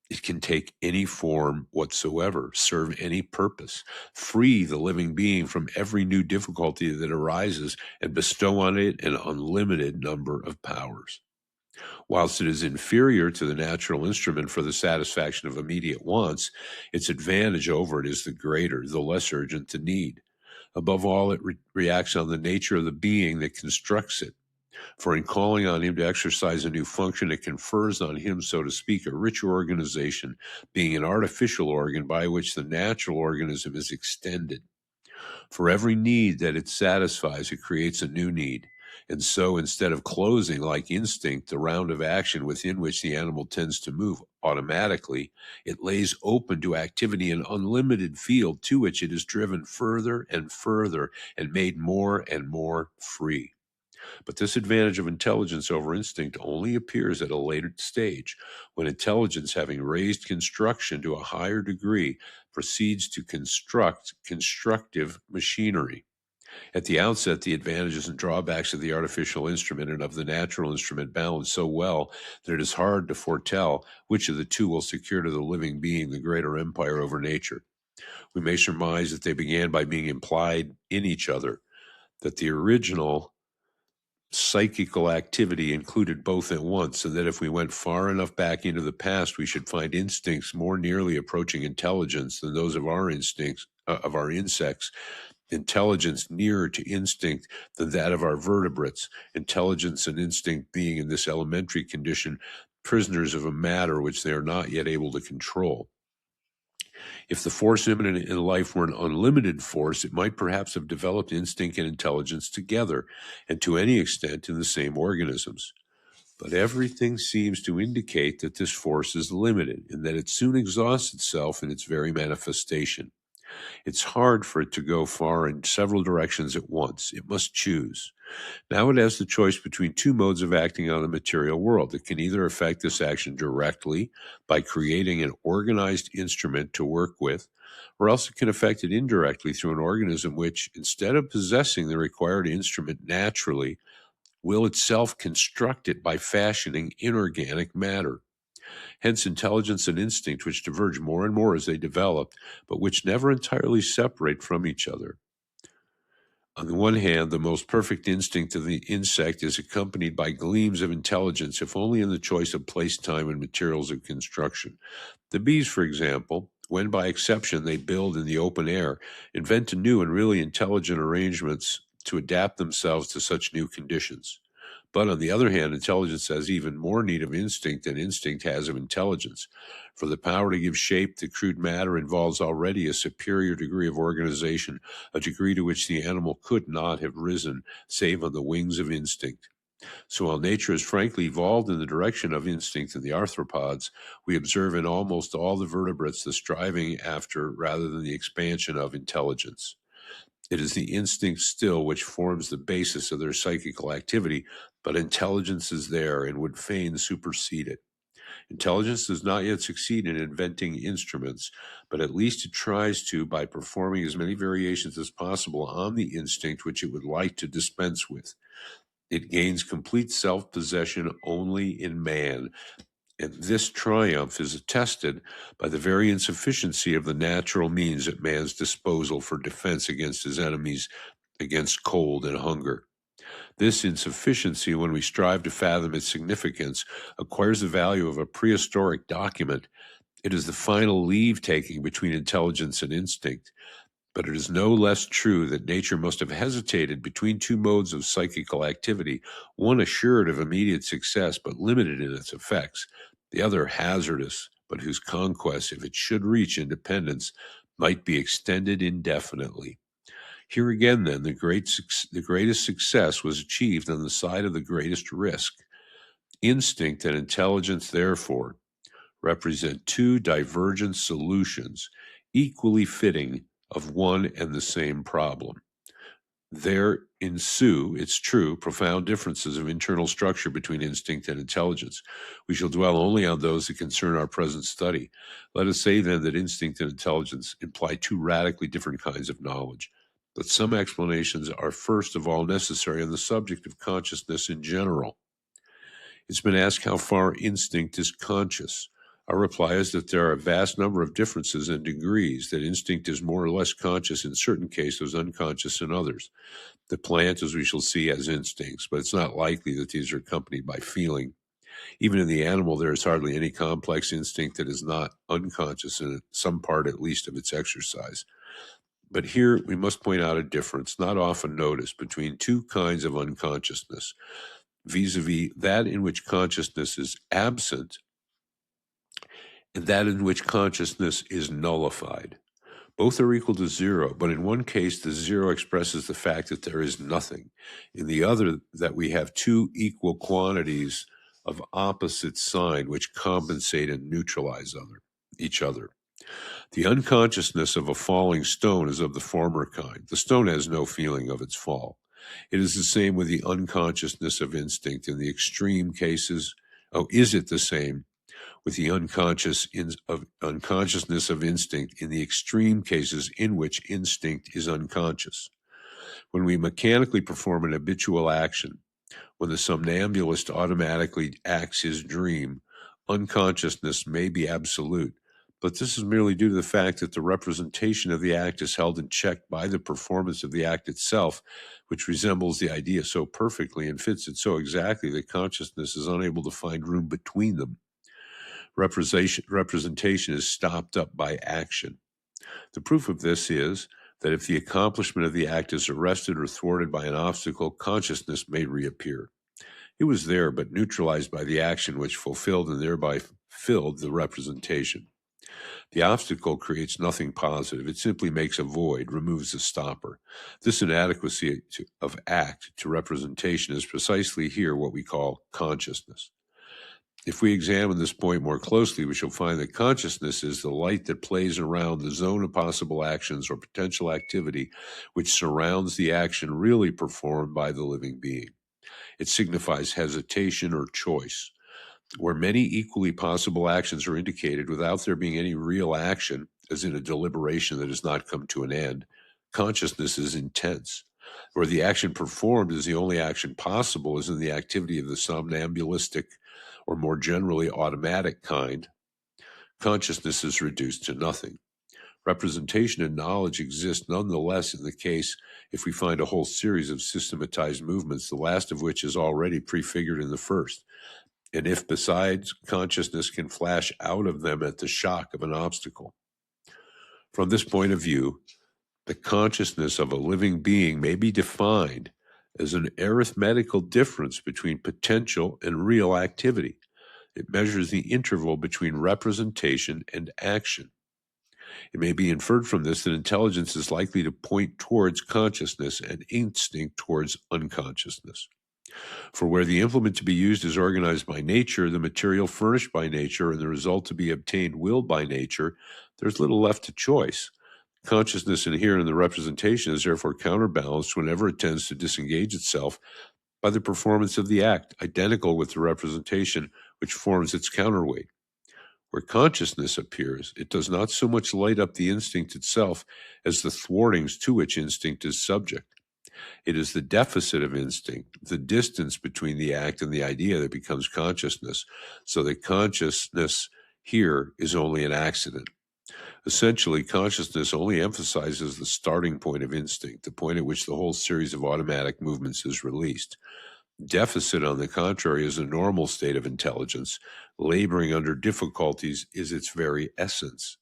it can take any form whatsoever, serve any purpose, free the living being from every new difficulty that arises, and bestow on it an unlimited number of powers. Whilst it is inferior to the natural instrument for the satisfaction of immediate wants, its advantage over it is the greater, the less urgent the need. Above all, it reacts on the nature of the being that constructs it. For in calling on him to exercise a new function, it confers on him, so to speak, a richer organization, being an artificial organ by which the natural organism is extended. For every need that it satisfies, it creates a new need. And so, instead of closing, like instinct, the round of action within which the animal tends to move automatically, it lays open to activity an unlimited field to which it is driven further and further and made more and more free. But this advantage of intelligence over instinct only appears at a later stage, when intelligence, having raised construction to a higher degree, proceeds to construct constructive machinery. At the outset, the advantages and drawbacks of the artificial instrument and of the natural instrument balance so well that it is hard to foretell which of the two will secure to the living being the greater empire over nature. We may surmise that they began by being implied in each other, that the original psychical activity included both at once, and that if we went far enough back into the past, we should find instincts more nearly approaching intelligence than those of our instincts, of our insects, intelligence nearer to instinct than that of our vertebrates, intelligence and instinct being in this elementary condition prisoners of a matter which they are not yet able to control. If the force immanent in life were an unlimited force, it might perhaps have developed instinct and intelligence together, and to any extent in the same organisms. But everything seems to indicate that this force is limited, and that it soon exhausts itself in its very manifestation. It's hard for it to go far in several directions at once. It must choose. Now it has the choice between two modes of acting on the material world. It can either effect this action directly by creating an organized instrument to work with, or else it can effect it indirectly through an organism which, instead of possessing the required instrument naturally, will itself construct it by fashioning inorganic matter. Hence, intelligence and instinct, which diverge more and more as they develop, but which never entirely separate from each other. On the one hand, the most perfect instinct of the insect is accompanied by gleams of intelligence, if only in the choice of place, time, and materials of construction. The bees, for example, when by exception they build in the open air, invent new and really intelligent arrangements to adapt themselves to such new conditions. But on the other hand, intelligence has even more need of instinct than instinct has of intelligence. For the power to give shape to crude matter involves already a superior degree of organization, a degree to which the animal could not have risen save on the wings of instinct. So while nature has frankly evolved in the direction of instinct in the arthropods, we observe in almost all the vertebrates the striving after rather than the expansion of intelligence. It is the instinct still which forms the basis of their psychical activity, but intelligence is there and would fain supersede it. Intelligence does not yet succeed in inventing instruments, but at least it tries to by performing as many variations as possible on the instinct which it would like to dispense with. It gains complete self-possession only in man, and this triumph is attested by the very insufficiency of the natural means at man's disposal for defense against his enemies, against cold and hunger. This insufficiency, when we strive to fathom its significance, acquires the value of a prehistoric document. It is the final leave-taking between intelligence and instinct. But it is no less true that nature must have hesitated between two modes of psychical activity, one assured of immediate success but limited in its effects, the other hazardous, but whose conquest, if it should reach independence, might be extended indefinitely. Here again, then, the greatest success was achieved on the side of the greatest risk. Instinct and intelligence, therefore, represent two divergent solutions, equally fitting of one and the same problem. There ensue, it's true, profound differences of internal structure between instinct and intelligence. We shall dwell only on those that concern our present study. Let us say then that instinct and intelligence imply two radically different kinds of knowledge. But some explanations are first of all necessary on the subject of consciousness in general. It's been asked how far instinct is conscious. Our reply is that there are a vast number of differences and degrees, that instinct is more or less conscious in certain cases, unconscious in others. The plant, as we shall see, has instincts, but it's not likely that these are accompanied by feeling. Even in the animal, there is hardly any complex instinct that is not unconscious in some part at least of its exercise. But here we must point out a difference, not often noticed, between two kinds of unconsciousness. vis-a-vis that in which consciousness is absent and that in which consciousness is nullified. Both are equal to zero, but in one case, the zero expresses the fact that there is nothing. In the other, that we have two equal quantities of opposite sign which compensate and neutralize each other. The unconsciousness of a falling stone is of the former kind. The stone has no feeling of its fall. It is the same with the unconsciousness of instinct. In the extreme cases, is it the same with the unconsciousness of instinct in the extreme cases in which instinct is unconscious? When we mechanically perform an habitual action, when the somnambulist automatically acts his dream, unconsciousness may be absolute, but this is merely due to the fact that the representation of the act is held in check by the performance of the act itself, which resembles the idea so perfectly and fits it so exactly that consciousness is unable to find room between them. Representation is stopped up by action. The proof of this is that if the accomplishment of the act is arrested or thwarted by an obstacle, consciousness may reappear. It was there, but neutralized by the action which fulfilled and thereby filled the representation. The obstacle creates nothing positive. It simply makes a void, removes the stopper. This inadequacy of act to representation is precisely here what we call consciousness. If we examine this point more closely, we shall find that consciousness is the light that plays around the zone of possible actions or potential activity which surrounds the action really performed by the living being. It signifies hesitation or choice. Where many equally possible actions are indicated without there being any real action, as in a deliberation that has not come to an end, consciousness is intense. Where the action performed is the only action possible, as in the activity of the somnambulistic or more generally automatic kind, consciousness is reduced to nothing. Representation and knowledge exist nonetheless in the case if we find a whole series of systematized movements, the last of which is already prefigured in the first. And if besides, consciousness can flash out of them at the shock of an obstacle. From this point of view, the consciousness of a living being may be defined as an arithmetical difference between potential and real activity. It measures the interval between representation and action. It may be inferred from this that intelligence is likely to point towards consciousness and instinct towards unconsciousness. For where the implement to be used is organized by nature, the material furnished by nature, and the result to be obtained willed by nature, there's little left to choice. Consciousness inherent in the representation is therefore counterbalanced whenever it tends to disengage itself by the performance of the act, identical with the representation which forms its counterweight. Where consciousness appears, it does not so much light up the instinct itself as the thwartings to which instinct is subject. It is the deficit of instinct, the distance between the act and the idea that becomes consciousness, so that consciousness here is only an accident. Essentially, consciousness only emphasizes the starting point of instinct, the point at which the whole series of automatic movements is released. Deficit, on the contrary, is a normal state of intelligence. Laboring under difficulties is its very essence.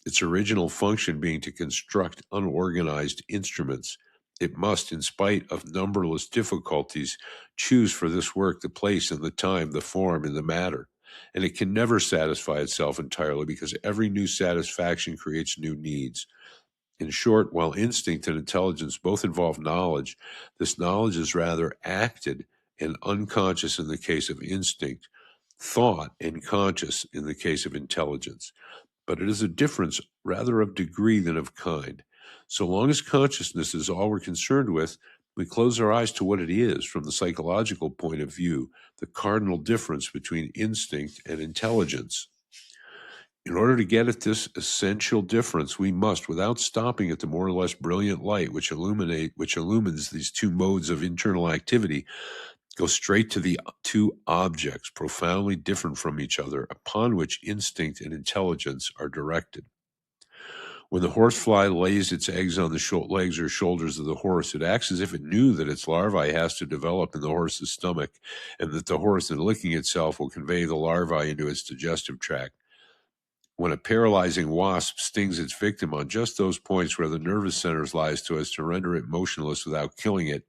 Its original function being to construct unorganized instruments, it must, in spite of numberless difficulties, choose for this work the place and the time, the form and the matter. And it can never satisfy itself entirely because every new satisfaction creates new needs. In short, while instinct and intelligence both involve knowledge, this knowledge is rather acted and unconscious in the case of instinct, thought and conscious in the case of intelligence. But it is a difference rather of degree than of kind. So long as consciousness is all we're concerned with, we close our eyes to what it is from the psychological point of view, the cardinal difference between instinct and intelligence. In order to get at this essential difference, we must, without stopping at the more or less brilliant light which illumines these two modes of internal activity, go straight to the two objects profoundly different from each other upon which instinct and intelligence are directed. When the horsefly lays its eggs on the legs or shoulders of the horse, it acts as if it knew that its larvae has to develop in the horse's stomach, and that the horse, in licking itself, will convey the larvae into its digestive tract. When a paralyzing wasp stings its victim on just those points where the nervous centers lies so as to render it motionless without killing it,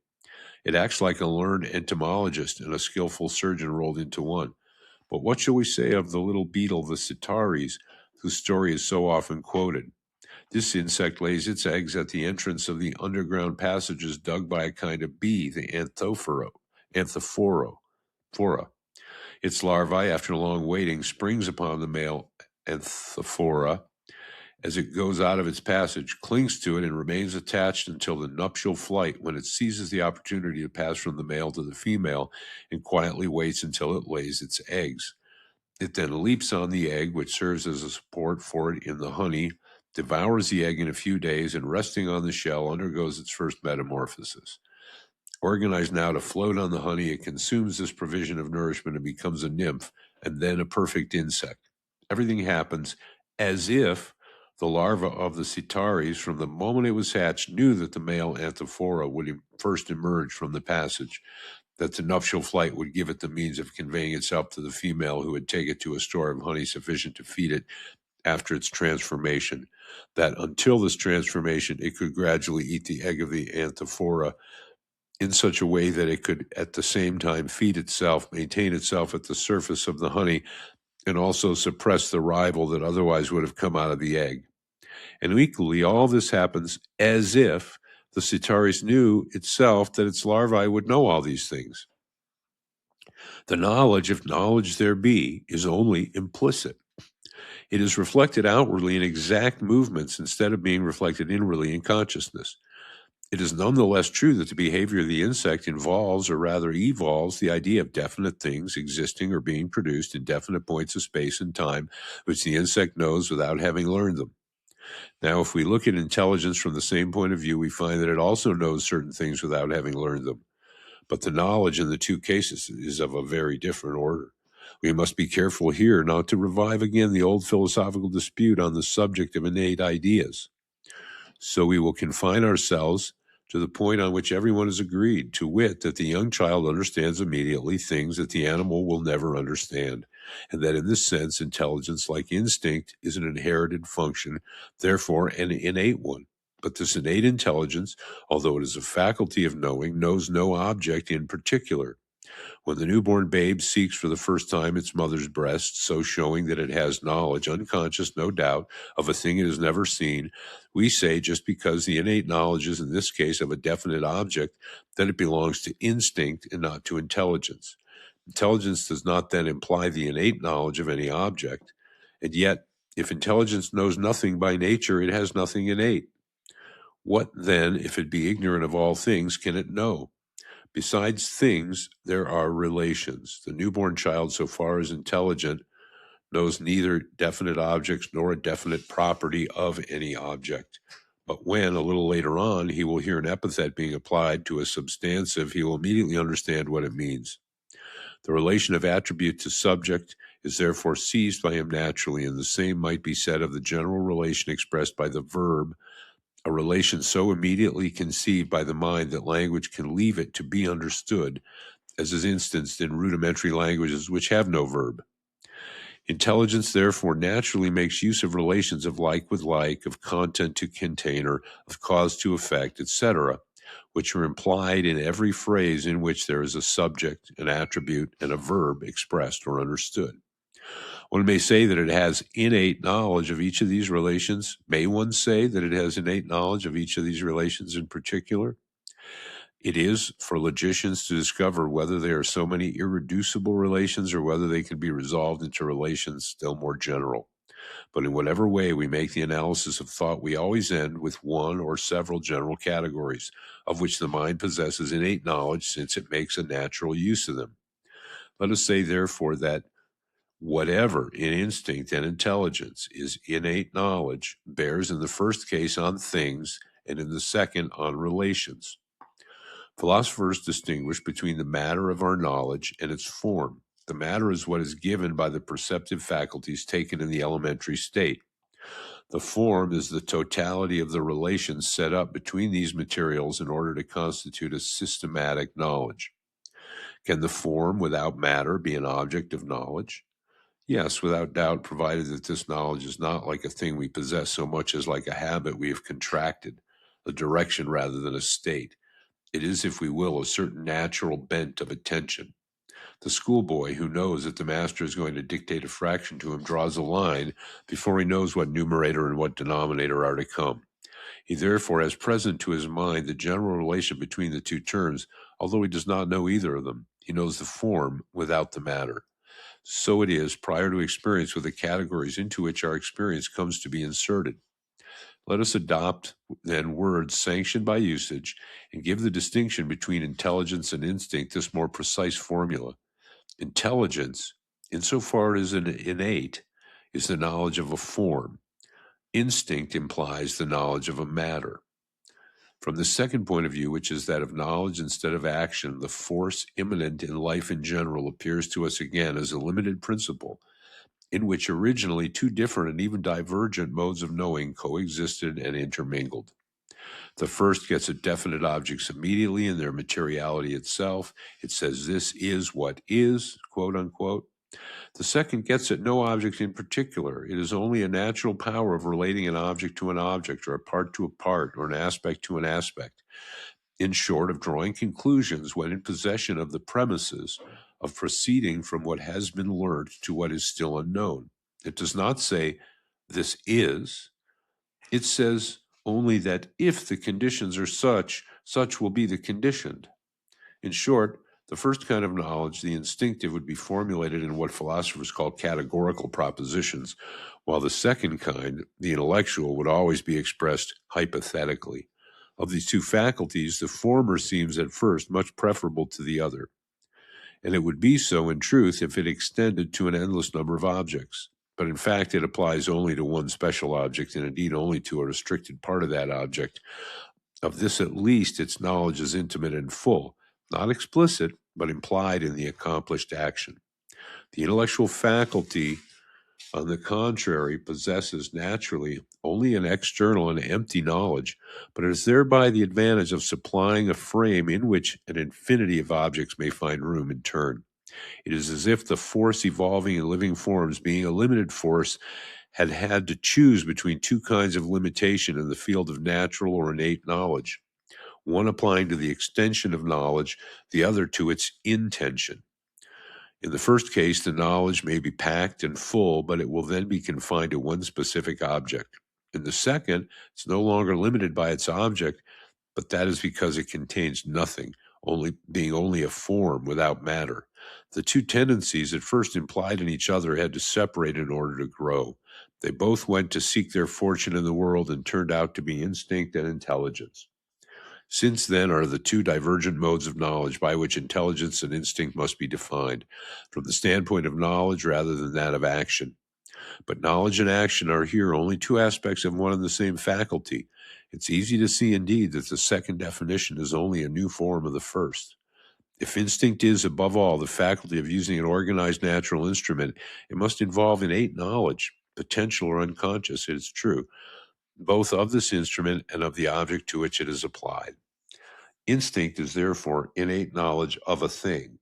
It acts like a learned entomologist and a skillful surgeon rolled into one. But what shall we say of the little beetle, the Citaris, whose story is so often quoted? This insect lays its eggs at the entrance of the underground passages dug by a kind of bee, the anthophora. Its larvae, after long waiting, springs upon the male anthophora as it goes out of its passage, clings to it, and remains attached until the nuptial flight, when it seizes the opportunity to pass from the male to the female and quietly waits until it lays its eggs. It then leaps on the egg, which serves as a support for it in the honey, devours the egg in a few days, and resting on the shell, undergoes its first metamorphosis. Organized now to float on the honey, it consumes this provision of nourishment and becomes a nymph, and then a perfect insect. Everything happens as if the larva of the Citaris, from the moment it was hatched, knew that the male anthophora would first emerge from the passage, that the nuptial flight would give it the means of conveying itself to the female who would take it to a store of honey sufficient to feed it after its transformation, that until this transformation it could gradually eat the egg of the anthophora in such a way that it could at the same time feed itself, maintain itself at the surface of the honey, and also suppress the rival that otherwise would have come out of the egg. And equally, all this happens as if the Citaris knew itself that its larvae would know all these things. The knowledge, if knowledge there be, is only implicit. It is reflected outwardly in exact movements instead of being reflected inwardly in consciousness. It is nonetheless true that the behavior of the insect involves, or rather evolves, the idea of definite things existing or being produced in definite points of space and time, which the insect knows without having learned them. Now, if we look at intelligence from the same point of view, we find that it also knows certain things without having learned them. But the knowledge in the two cases is of a very different order. We must be careful here not to revive again the old philosophical dispute on the subject of innate ideas. So we will confine ourselves to the point on which everyone has agreed, to wit, that the young child understands immediately things that the animal will never understand, and that in this sense, intelligence, like instinct, is an inherited function, therefore an innate one. But this innate intelligence, although it is a faculty of knowing, knows no object in particular. When the newborn babe seeks for the first time its mother's breast, so showing that it has knowledge, unconscious, no doubt, of a thing it has never seen, we say just because the innate knowledge is in this case of a definite object, that it belongs to instinct and not to intelligence. Intelligence does not then imply the innate knowledge of any object, and yet, if intelligence knows nothing by nature, it has nothing innate. What then, if it be ignorant of all things, can it know? Besides things, there are relations. The newborn child, so far as intelligent, knows neither definite objects nor a definite property of any object. But when, a little later on, he will hear an epithet being applied to a substantive, he will immediately understand what it means. The relation of attribute to subject is therefore seized by him naturally, and the same might be said of the general relation expressed by the verb, a relation so immediately conceived by the mind that language can leave it to be understood, as is instanced in rudimentary languages which have no verb. Intelligence therefore naturally makes use of relations of like with like, of content to container, of cause to effect, etc., which are implied in every phrase in which there is a subject, an attribute, and a verb expressed or understood. One may say that it has innate knowledge of each of these relations. May one say that it has innate knowledge of each of these relations in particular? It is for logicians to discover whether there are so many irreducible relations or whether they can be resolved into relations still more general. But in whatever way we make the analysis of thought, we always end with one or several general categories, of which the mind possesses innate knowledge since it makes a natural use of them. Let us say, therefore, that whatever in instinct and intelligence is innate knowledge bears in the first case on things and in the second on relations. Philosophers distinguish between the matter of our knowledge and its form. The matter is what is given by the perceptive faculties taken in the elementary state. The form is the totality of the relations set up between these materials in order to constitute a systematic knowledge. Can the form without matter be an object of knowledge? Yes, without doubt, provided that this knowledge is not like a thing we possess so much as like a habit we have contracted, a direction rather than a state. It is, if we will, a certain natural bent of attention. The schoolboy who knows that the master is going to dictate a fraction to him draws a line before he knows what numerator and what denominator are to come. He therefore has present to his mind the general relation between the two terms, although he does not know either of them. He knows the form without the matter. So it is prior to experience with the categories into which our experience comes to be inserted. Let us adopt then words sanctioned by usage and give the distinction between intelligence and instinct this more precise formula. Intelligence, insofar as an innate, is the knowledge of a form. Instinct implies the knowledge of a matter. From the second point of view, which is that of knowledge instead of action, the force immanent in life in general appears to us again as a limited principle in which originally two different and even divergent modes of knowing coexisted and intermingled. The first gets at definite objects immediately in their materiality itself. It says, "This is what is," quote unquote. The second gets at no object in particular. It is only a natural power of relating an object to an object, or a part to a part, or an aspect to an aspect. In short, of drawing conclusions when in possession of the premises, of proceeding from what has been learned to what is still unknown. It does not say, "This is." It says only that if the conditions are such, such will be the conditioned. In short, the first kind of knowledge, the instinctive, would be formulated in what philosophers call categorical propositions, while the second kind, the intellectual, would always be expressed hypothetically. Of these two faculties, the former seems at first much preferable to the other, and it would be so in truth if it extended to an endless number of objects. But in fact, it applies only to one special object, and indeed only to a restricted part of that object. Of this at least, its knowledge is intimate and full, not explicit, but implied in the accomplished action. The intellectual faculty, on the contrary, possesses naturally only an external and empty knowledge, but it is thereby the advantage of supplying a frame in which an infinity of objects may find room in turn. It is as if the force evolving in living forms, being a limited force, had had to choose between two kinds of limitation in the field of natural or innate knowledge, one applying to the extension of knowledge, the other to its intention. In the first case, the knowledge may be packed and full, but it will then be confined to one specific object. In the second, it's no longer limited by its object, but that is because it contains nothing, only a form without matter. The two tendencies at first implied in each other had to separate in order to grow. They both went to seek their fortune in the world and turned out to be instinct and intelligence. Since then are the two divergent modes of knowledge by which intelligence and instinct must be defined, from the standpoint of knowledge rather than that of action. But knowledge and action are here only two aspects of one and the same faculty. It's easy to see indeed that the second definition is only a new form of the first. If instinct is, above all, the faculty of using an organized natural instrument, it must involve innate knowledge, potential or unconscious, it is true, both of this instrument and of the object to which it is applied. Instinct is therefore innate knowledge of a thing,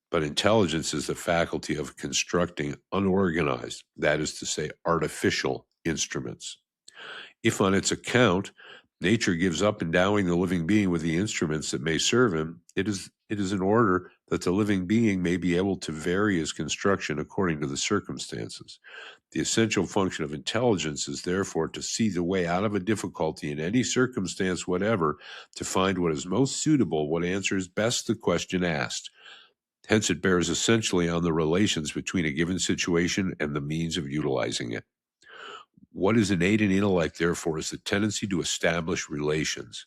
but intelligence is the faculty of constructing unorganized, that is to say, artificial instruments. If on its account, nature gives up endowing the living being with the instruments that may serve him, it is in order that the living being may be able to vary his construction according to the circumstances. The essential function of intelligence is therefore to see the way out of a difficulty in any circumstance whatever, to find what is most suitable, what answers best the question asked. Hence, it bears essentially on the relations between a given situation and the means of utilizing it. What is innate in intellect, therefore, is the tendency to establish relations.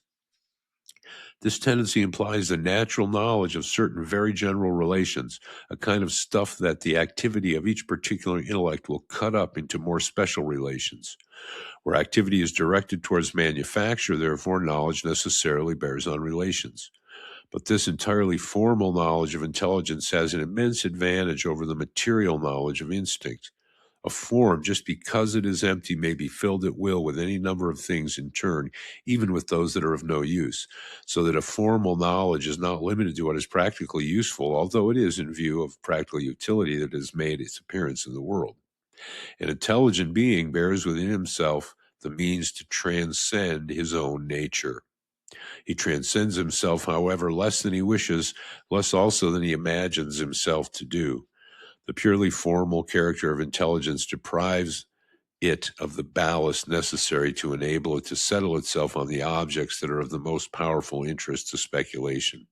This tendency implies the natural knowledge of certain very general relations, a kind of stuff that the activity of each particular intellect will cut up into more special relations. Where activity is directed towards manufacture, therefore, knowledge necessarily bears on relations. But this entirely formal knowledge of intelligence has an immense advantage over the material knowledge of instinct. A form, just because it is empty, may be filled at will with any number of things in turn, even with those that are of no use, so that a formal knowledge is not limited to what is practically useful, although it is in view of practical utility that has made its appearance in the world. An intelligent being bears within himself the means to transcend his own nature. He transcends himself, however, less than he wishes, less also than he imagines himself to do. The purely formal character of intelligence deprives it of the ballast necessary to enable it to settle itself on the objects that are of the most powerful interest to speculation.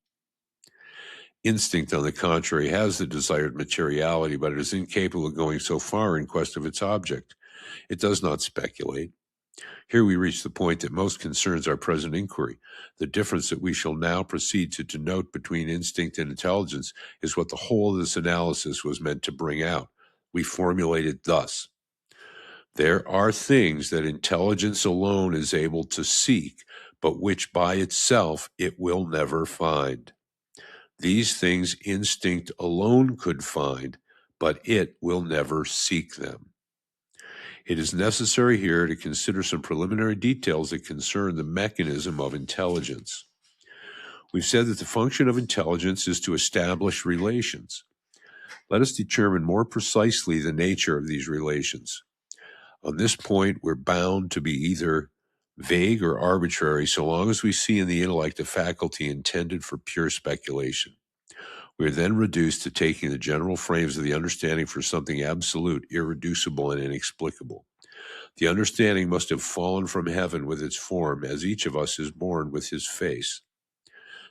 Instinct, on the contrary, has the desired materiality, but it is incapable of going so far in quest of its object. It does not speculate. Here we reach the point that most concerns our present inquiry. The difference that we shall now proceed to denote between instinct and intelligence is what the whole of this analysis was meant to bring out. We formulate it thus. There are things that intelligence alone is able to seek, but which by itself it will never find. These things instinct alone could find, but it will never seek them. It is necessary here to consider some preliminary details that concern the mechanism of intelligence. We've said that the function of intelligence is to establish relations. Let us determine more precisely the nature of these relations. On this point, we're bound to be either vague or arbitrary so long as we see in the intellect a faculty intended for pure speculation. We are then reduced to taking the general frames of the understanding for something absolute, irreducible, and inexplicable. The understanding must have fallen from heaven with its form, as each of us is born with his face.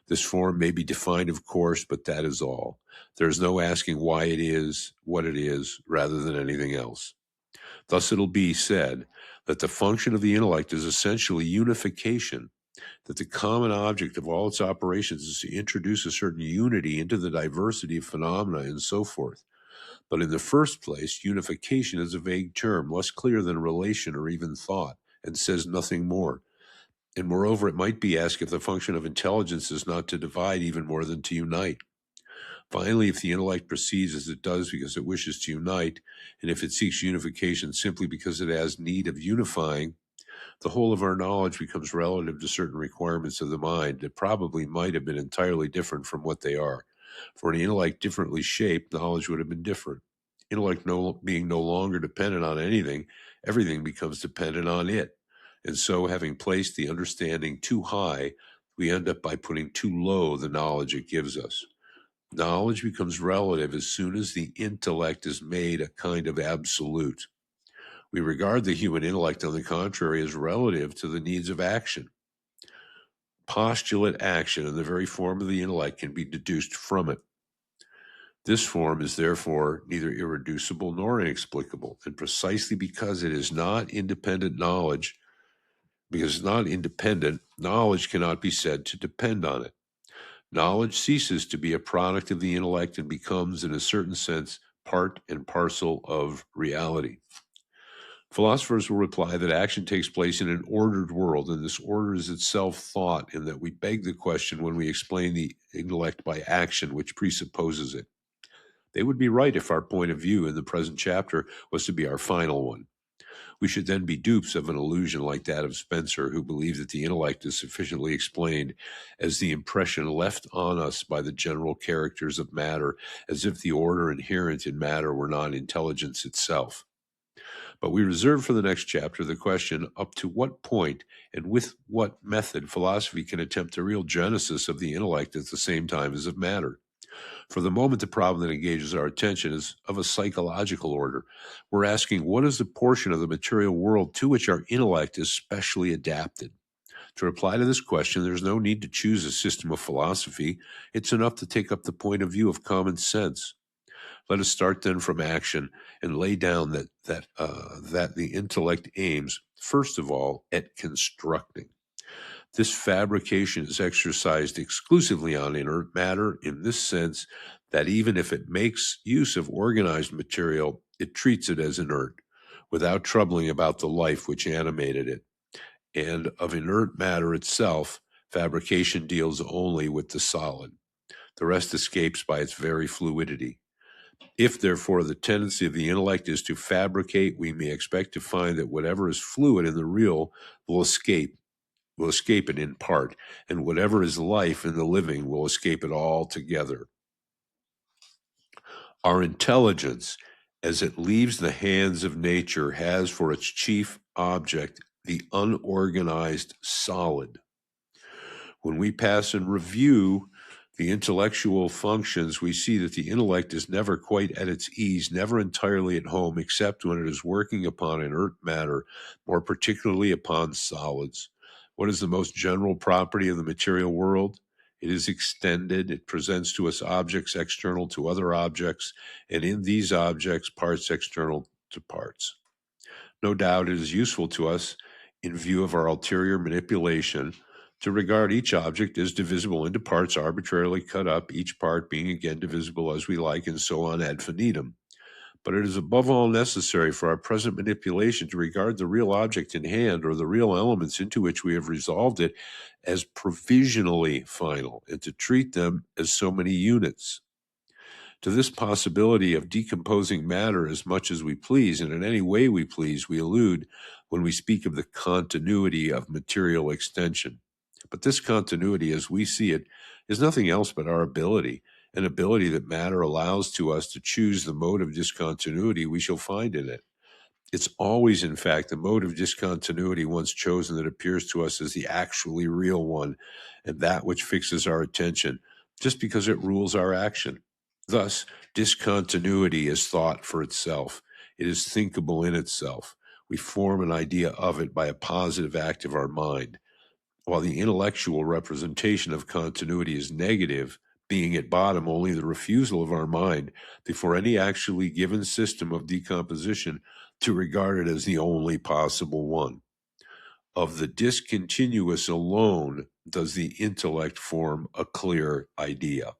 This form may be defined, of course, but that is all. There is no asking why it is, what it is, rather than anything else. Thus it'll be said that the function of the intellect is essentially unification, that the common object of all its operations is to introduce a certain unity into the diversity of phenomena and so forth. But in the first place, unification is a vague term, less clear than relation or even thought, and says nothing more. And moreover, it might be asked if the function of intelligence is not to divide even more than to unite. Finally, if the intellect proceeds as it does because it wishes to unite, and if it seeks unification simply because it has need of unifying, the whole of our knowledge becomes relative to certain requirements of the mind that probably might have been entirely different from what they are. For an intellect differently shaped, knowledge would have been different. Intellect being no longer dependent on anything, everything becomes dependent on it. And so, having placed the understanding too high, we end up by putting too low the knowledge it gives us. Knowledge becomes relative as soon as the intellect is made a kind of absolute. We regard the human intellect, on the contrary, as relative to the needs of action. Postulate action in the very form of the intellect can be deduced from it. This form is therefore neither irreducible nor inexplicable, and precisely because it is not independent knowledge, knowledge cannot be said to depend on it. Knowledge ceases to be a product of the intellect and becomes, in a certain sense, part and parcel of reality. Philosophers will reply that action takes place in an ordered world, and this order is itself thought, and that we beg the question when we explain the intellect by action, which presupposes it. They would be right if our point of view in the present chapter was to be our final one. We should then be dupes of an illusion like that of Spencer, who believed that the intellect is sufficiently explained as the impression left on us by the general characters of matter, as if the order inherent in matter were not intelligence itself. But we reserve for the next chapter the question up to what point and with what method philosophy can attempt a real genesis of the intellect at the same time as of matter. For the moment, the problem that engages our attention is of a psychological order. We're asking, what is the portion of the material world to which our intellect is specially adapted? To reply to this question, there's no need to choose a system of philosophy. It's enough to take up the point of view of common sense. Let us start then from action and lay down that the intellect aims, first of all, at constructing. This fabrication is exercised exclusively on inert matter in this sense that even if it makes use of organized material, it treats it as inert, without troubling about the life which animated it. And of inert matter itself, fabrication deals only with the solid. The rest escapes by its very fluidity. If, therefore, the tendency of the intellect is to fabricate, we may expect to find that whatever is fluid in the real will escape it in part, and whatever is life in the living will escape it altogether. Our intelligence, as it leaves the hands of nature, has for its chief object the unorganized solid. When we pass and review the intellectual functions, we see that the intellect is never quite at its ease, never entirely at home, except when it is working upon inert matter, more particularly upon solids. What is the most general property of the material world? It is extended. It presents to us objects external to other objects, and in these objects, parts external to parts. No doubt it is useful to us, in view of our ulterior manipulation, to regard each object as divisible into parts arbitrarily cut up, each part being again divisible as we like, and so on ad infinitum. But it is above all necessary for our present manipulation to regard the real object in hand, or the real elements into which we have resolved it, as provisionally final, and to treat them as so many units. To this possibility of decomposing matter as much as we please and in any way we please, we allude when we speak of the continuity of material extension. But this continuity, as we see it, is nothing else but our ability, an ability that matter allows to us to choose the mode of discontinuity we shall find in it. It's always, in fact, the mode of discontinuity once chosen that appears to us as the actually real one, and that which fixes our attention, just because it rules our action. Thus, discontinuity is thought for itself. It is thinkable in itself. We form an idea of it by a positive act of our mind, while the intellectual representation of continuity is negative, being at bottom only the refusal of our mind before any actually given system of decomposition to regard it as the only possible one. Of the discontinuous alone does the intellect form a clear idea.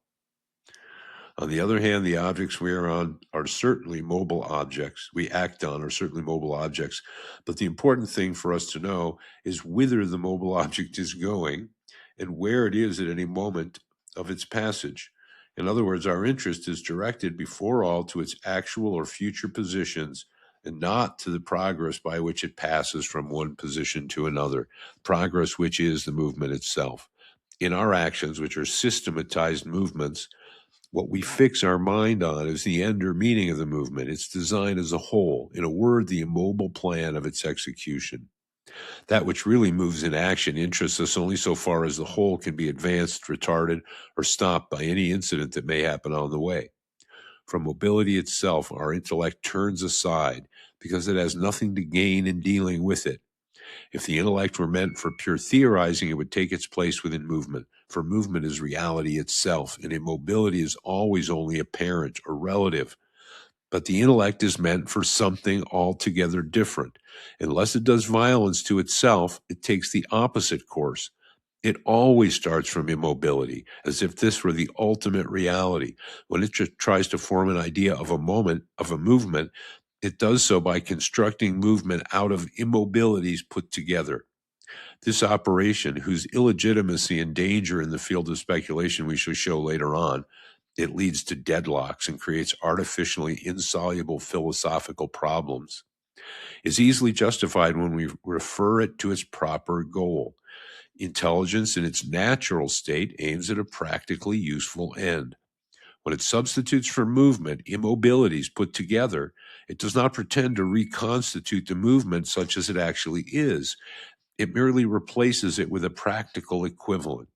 On the other hand, the objects we are on are certainly mobile objects. We act on are certainly mobile objects. But the important thing for us to know is whither the mobile object is going and where it is at any moment of its passage. In other words, our interest is directed before all to its actual or future positions and not to the progress by which it passes from one position to another, progress which is the movement itself. In our actions, which are systematized movements, what we fix our mind on is the end or meaning of the movement, its design as a whole, in a word, the immobile plan of its execution. That which really moves in action interests us only so far as the whole can be advanced, retarded, or stopped by any incident that may happen on the way. From mobility itself, our intellect turns aside because it has nothing to gain in dealing with it. If the intellect were meant for pure theorizing, it would take its place within movement, for movement is reality itself, and immobility is always only apparent or relative. But the intellect is meant for something altogether different. Unless it does violence to itself, it takes the opposite course. It always starts from immobility, as if this were the ultimate reality. When it just tries to form an idea of a movement, it does so by constructing movement out of immobilities put together. This operation, whose illegitimacy and danger in the field of speculation we shall show later on, it leads to deadlocks and creates artificially insoluble philosophical problems, is easily justified when we refer it to its proper goal. Intelligence in its natural state aims at a practically useful end. When it substitutes for movement immobilities put together, it does not pretend to reconstitute the movement such as it actually is. It merely replaces it with a practical equivalent.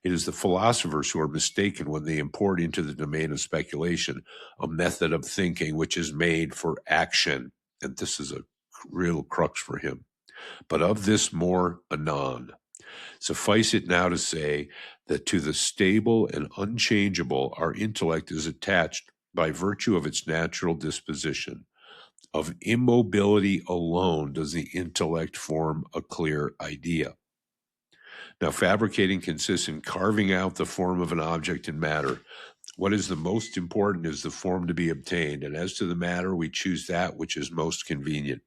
It is the philosophers who are mistaken when they import into the domain of speculation a method of thinking which is made for action. And this is a real crux for him. But of this more anon. Suffice it now to say that to the stable and unchangeable our intellect is attached by virtue of its natural disposition. Of immobility alone does the intellect form a clear idea. Now, fabricating consists in carving out the form of an object in matter. What is the most important is the form to be obtained, and as to the matter, we choose that which is most convenient.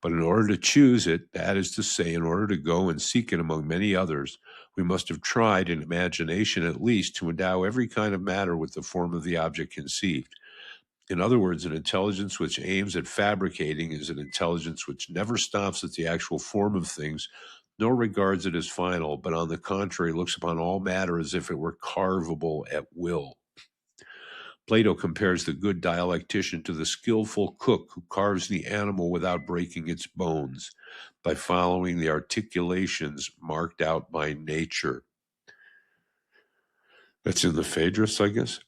But in order to choose it, that is to say, in order to go and seek it among many others, we must have tried, in imagination at least, to endow every kind of matter with the form of the object conceived. In other words, an intelligence which aims at fabricating is an intelligence which never stops at the actual form of things, nor regards it as final, but on the contrary looks upon all matter as if it were carvable at will. Plato compares the good dialectician to the skillful cook who carves the animal without breaking its bones by following the articulations marked out by nature. That's in the Phaedrus, I guess.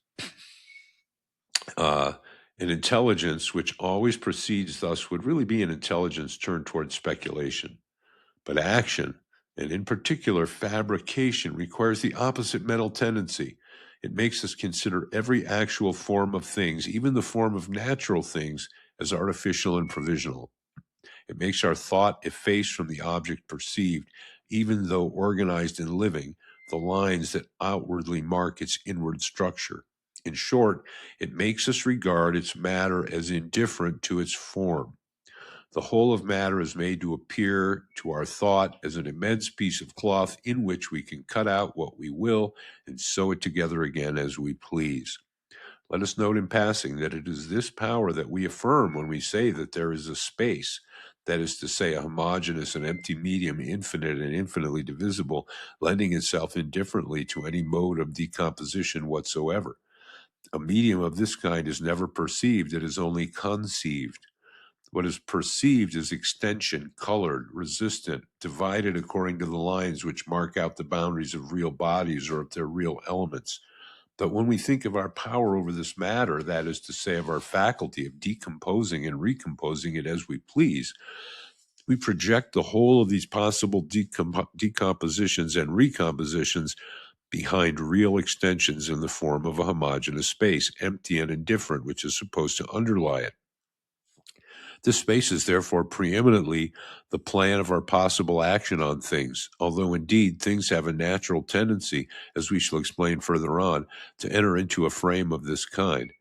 Uh, an intelligence which always proceeds thus would really be an intelligence turned towards speculation. But action, and in particular fabrication, requires the opposite mental tendency. It makes us consider every actual form of things, even the form of natural things, as artificial and provisional. It makes our thought efface from the object perceived, even though organized and living, the lines that outwardly mark its inward structure. In short, it makes us regard its matter as indifferent to its form. The whole of matter is made to appear to our thought as an immense piece of cloth in which we can cut out what we will and sew it together again as we please. Let us note in passing that it is this power that we affirm when we say that there is a space, that is to say, a homogeneous and empty medium, infinite and infinitely divisible, lending itself indifferently to any mode of decomposition whatsoever. A medium of this kind is never perceived, it is only conceived. What is perceived is extension, colored, resistant, divided according to the lines which mark out the boundaries of real bodies or of their real elements. But when we think of our power over this matter, that is to say, of our faculty of decomposing and recomposing it as we please, we project the whole of these possible decompositions and recompositions behind real extensions in the form of a homogeneous space, empty and indifferent, which is supposed to underlie it. This space is therefore preeminently the plan of our possible action on things, although indeed things have a natural tendency, as we shall explain further on, to enter into a frame of this kind.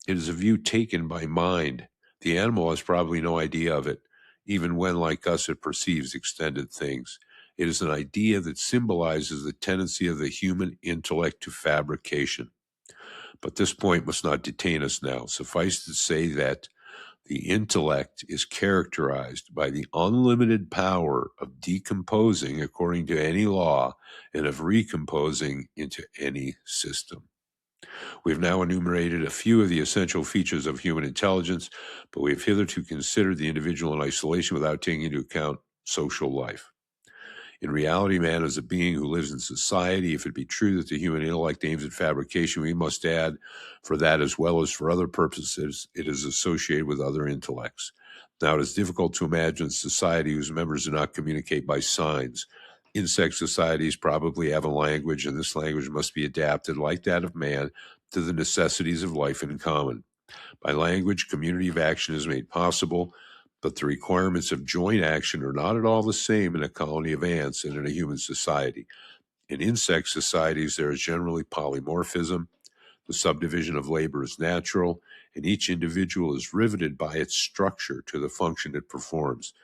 It is a view taken by mind. The animal has probably no idea of it, even when, like us, it perceives extended things. It is an idea that symbolizes the tendency of the human intellect to fabrication. But this point must not detain us now. Suffice to say that the intellect is characterized by the unlimited power of decomposing according to any law and of recomposing into any system. We've now enumerated a few of the essential features of human intelligence, but we have hitherto considered the individual in isolation without taking into account social life. In reality, man is a being who lives in society. If it be true that the human intellect aims at fabrication, we must add, for that as well as for other purposes, it is associated with other intellects. Now, it is difficult to imagine a society whose members do not communicate by signs. Insect societies probably have a language, and this language must be adapted, like that of man, to the necessities of life in common. By language, community of action is made possible, but the requirements of joint action are not at all the same in a colony of ants and in a human society. In insect societies, there is generally polymorphism. The subdivision of labor is natural, and each individual is riveted by its structure to the function it performs.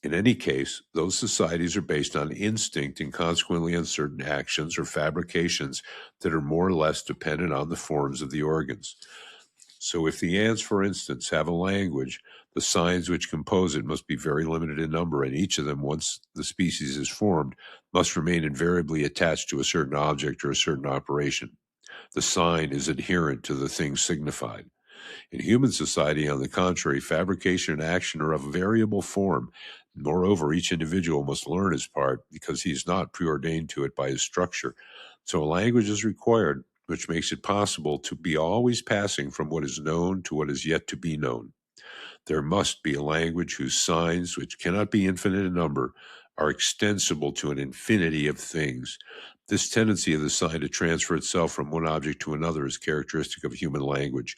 In any case, those societies are based on instinct and consequently on certain actions or fabrications that are more or less dependent on the forms of the organs. So if the ants, for instance, have a language, the signs which compose it must be very limited in number, and each of them, once the species is formed, must remain invariably attached to a certain object or a certain operation. The sign is adherent to the thing signified. In human society, on the contrary, fabrication and action are of variable form. Moreover, each individual must learn his part because he is not preordained to it by his structure. So a language is required, which makes it possible to be always passing from what is known to what is yet to be known. There must be a language whose signs, which cannot be infinite in number, are extensible to an infinity of things. This tendency of the sign to transfer itself from one object to another is characteristic of human language.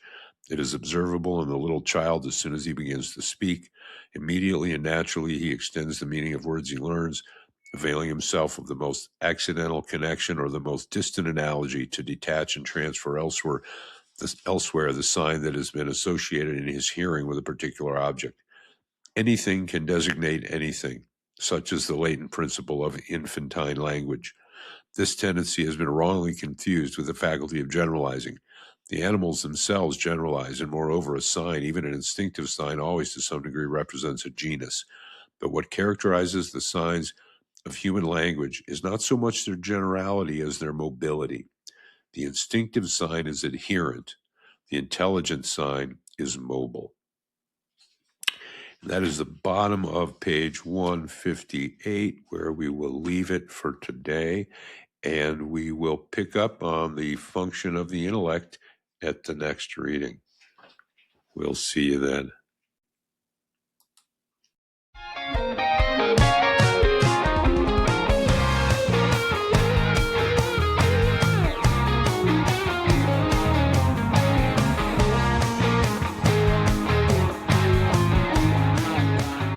It is observable in the little child as soon as he begins to speak. Immediately and naturally, he extends the meaning of words he learns, availing himself of the most accidental connection or the most distant analogy to detach and transfer elsewhere the sign that has been associated in his hearing with a particular object. Anything can designate anything, such is the latent principle of infantine language. This tendency has been wrongly confused with the faculty of generalizing. The animals themselves generalize, and moreover, a sign, even an instinctive sign, always to some degree represents a genus. But what characterizes the signs of human language is not so much their generality as their mobility. The instinctive sign is adherent. The intelligent sign is mobile. That is the bottom of page 158, where we will leave it for today. and we will pick up on the function of the intellect at the next reading. We'll see you then.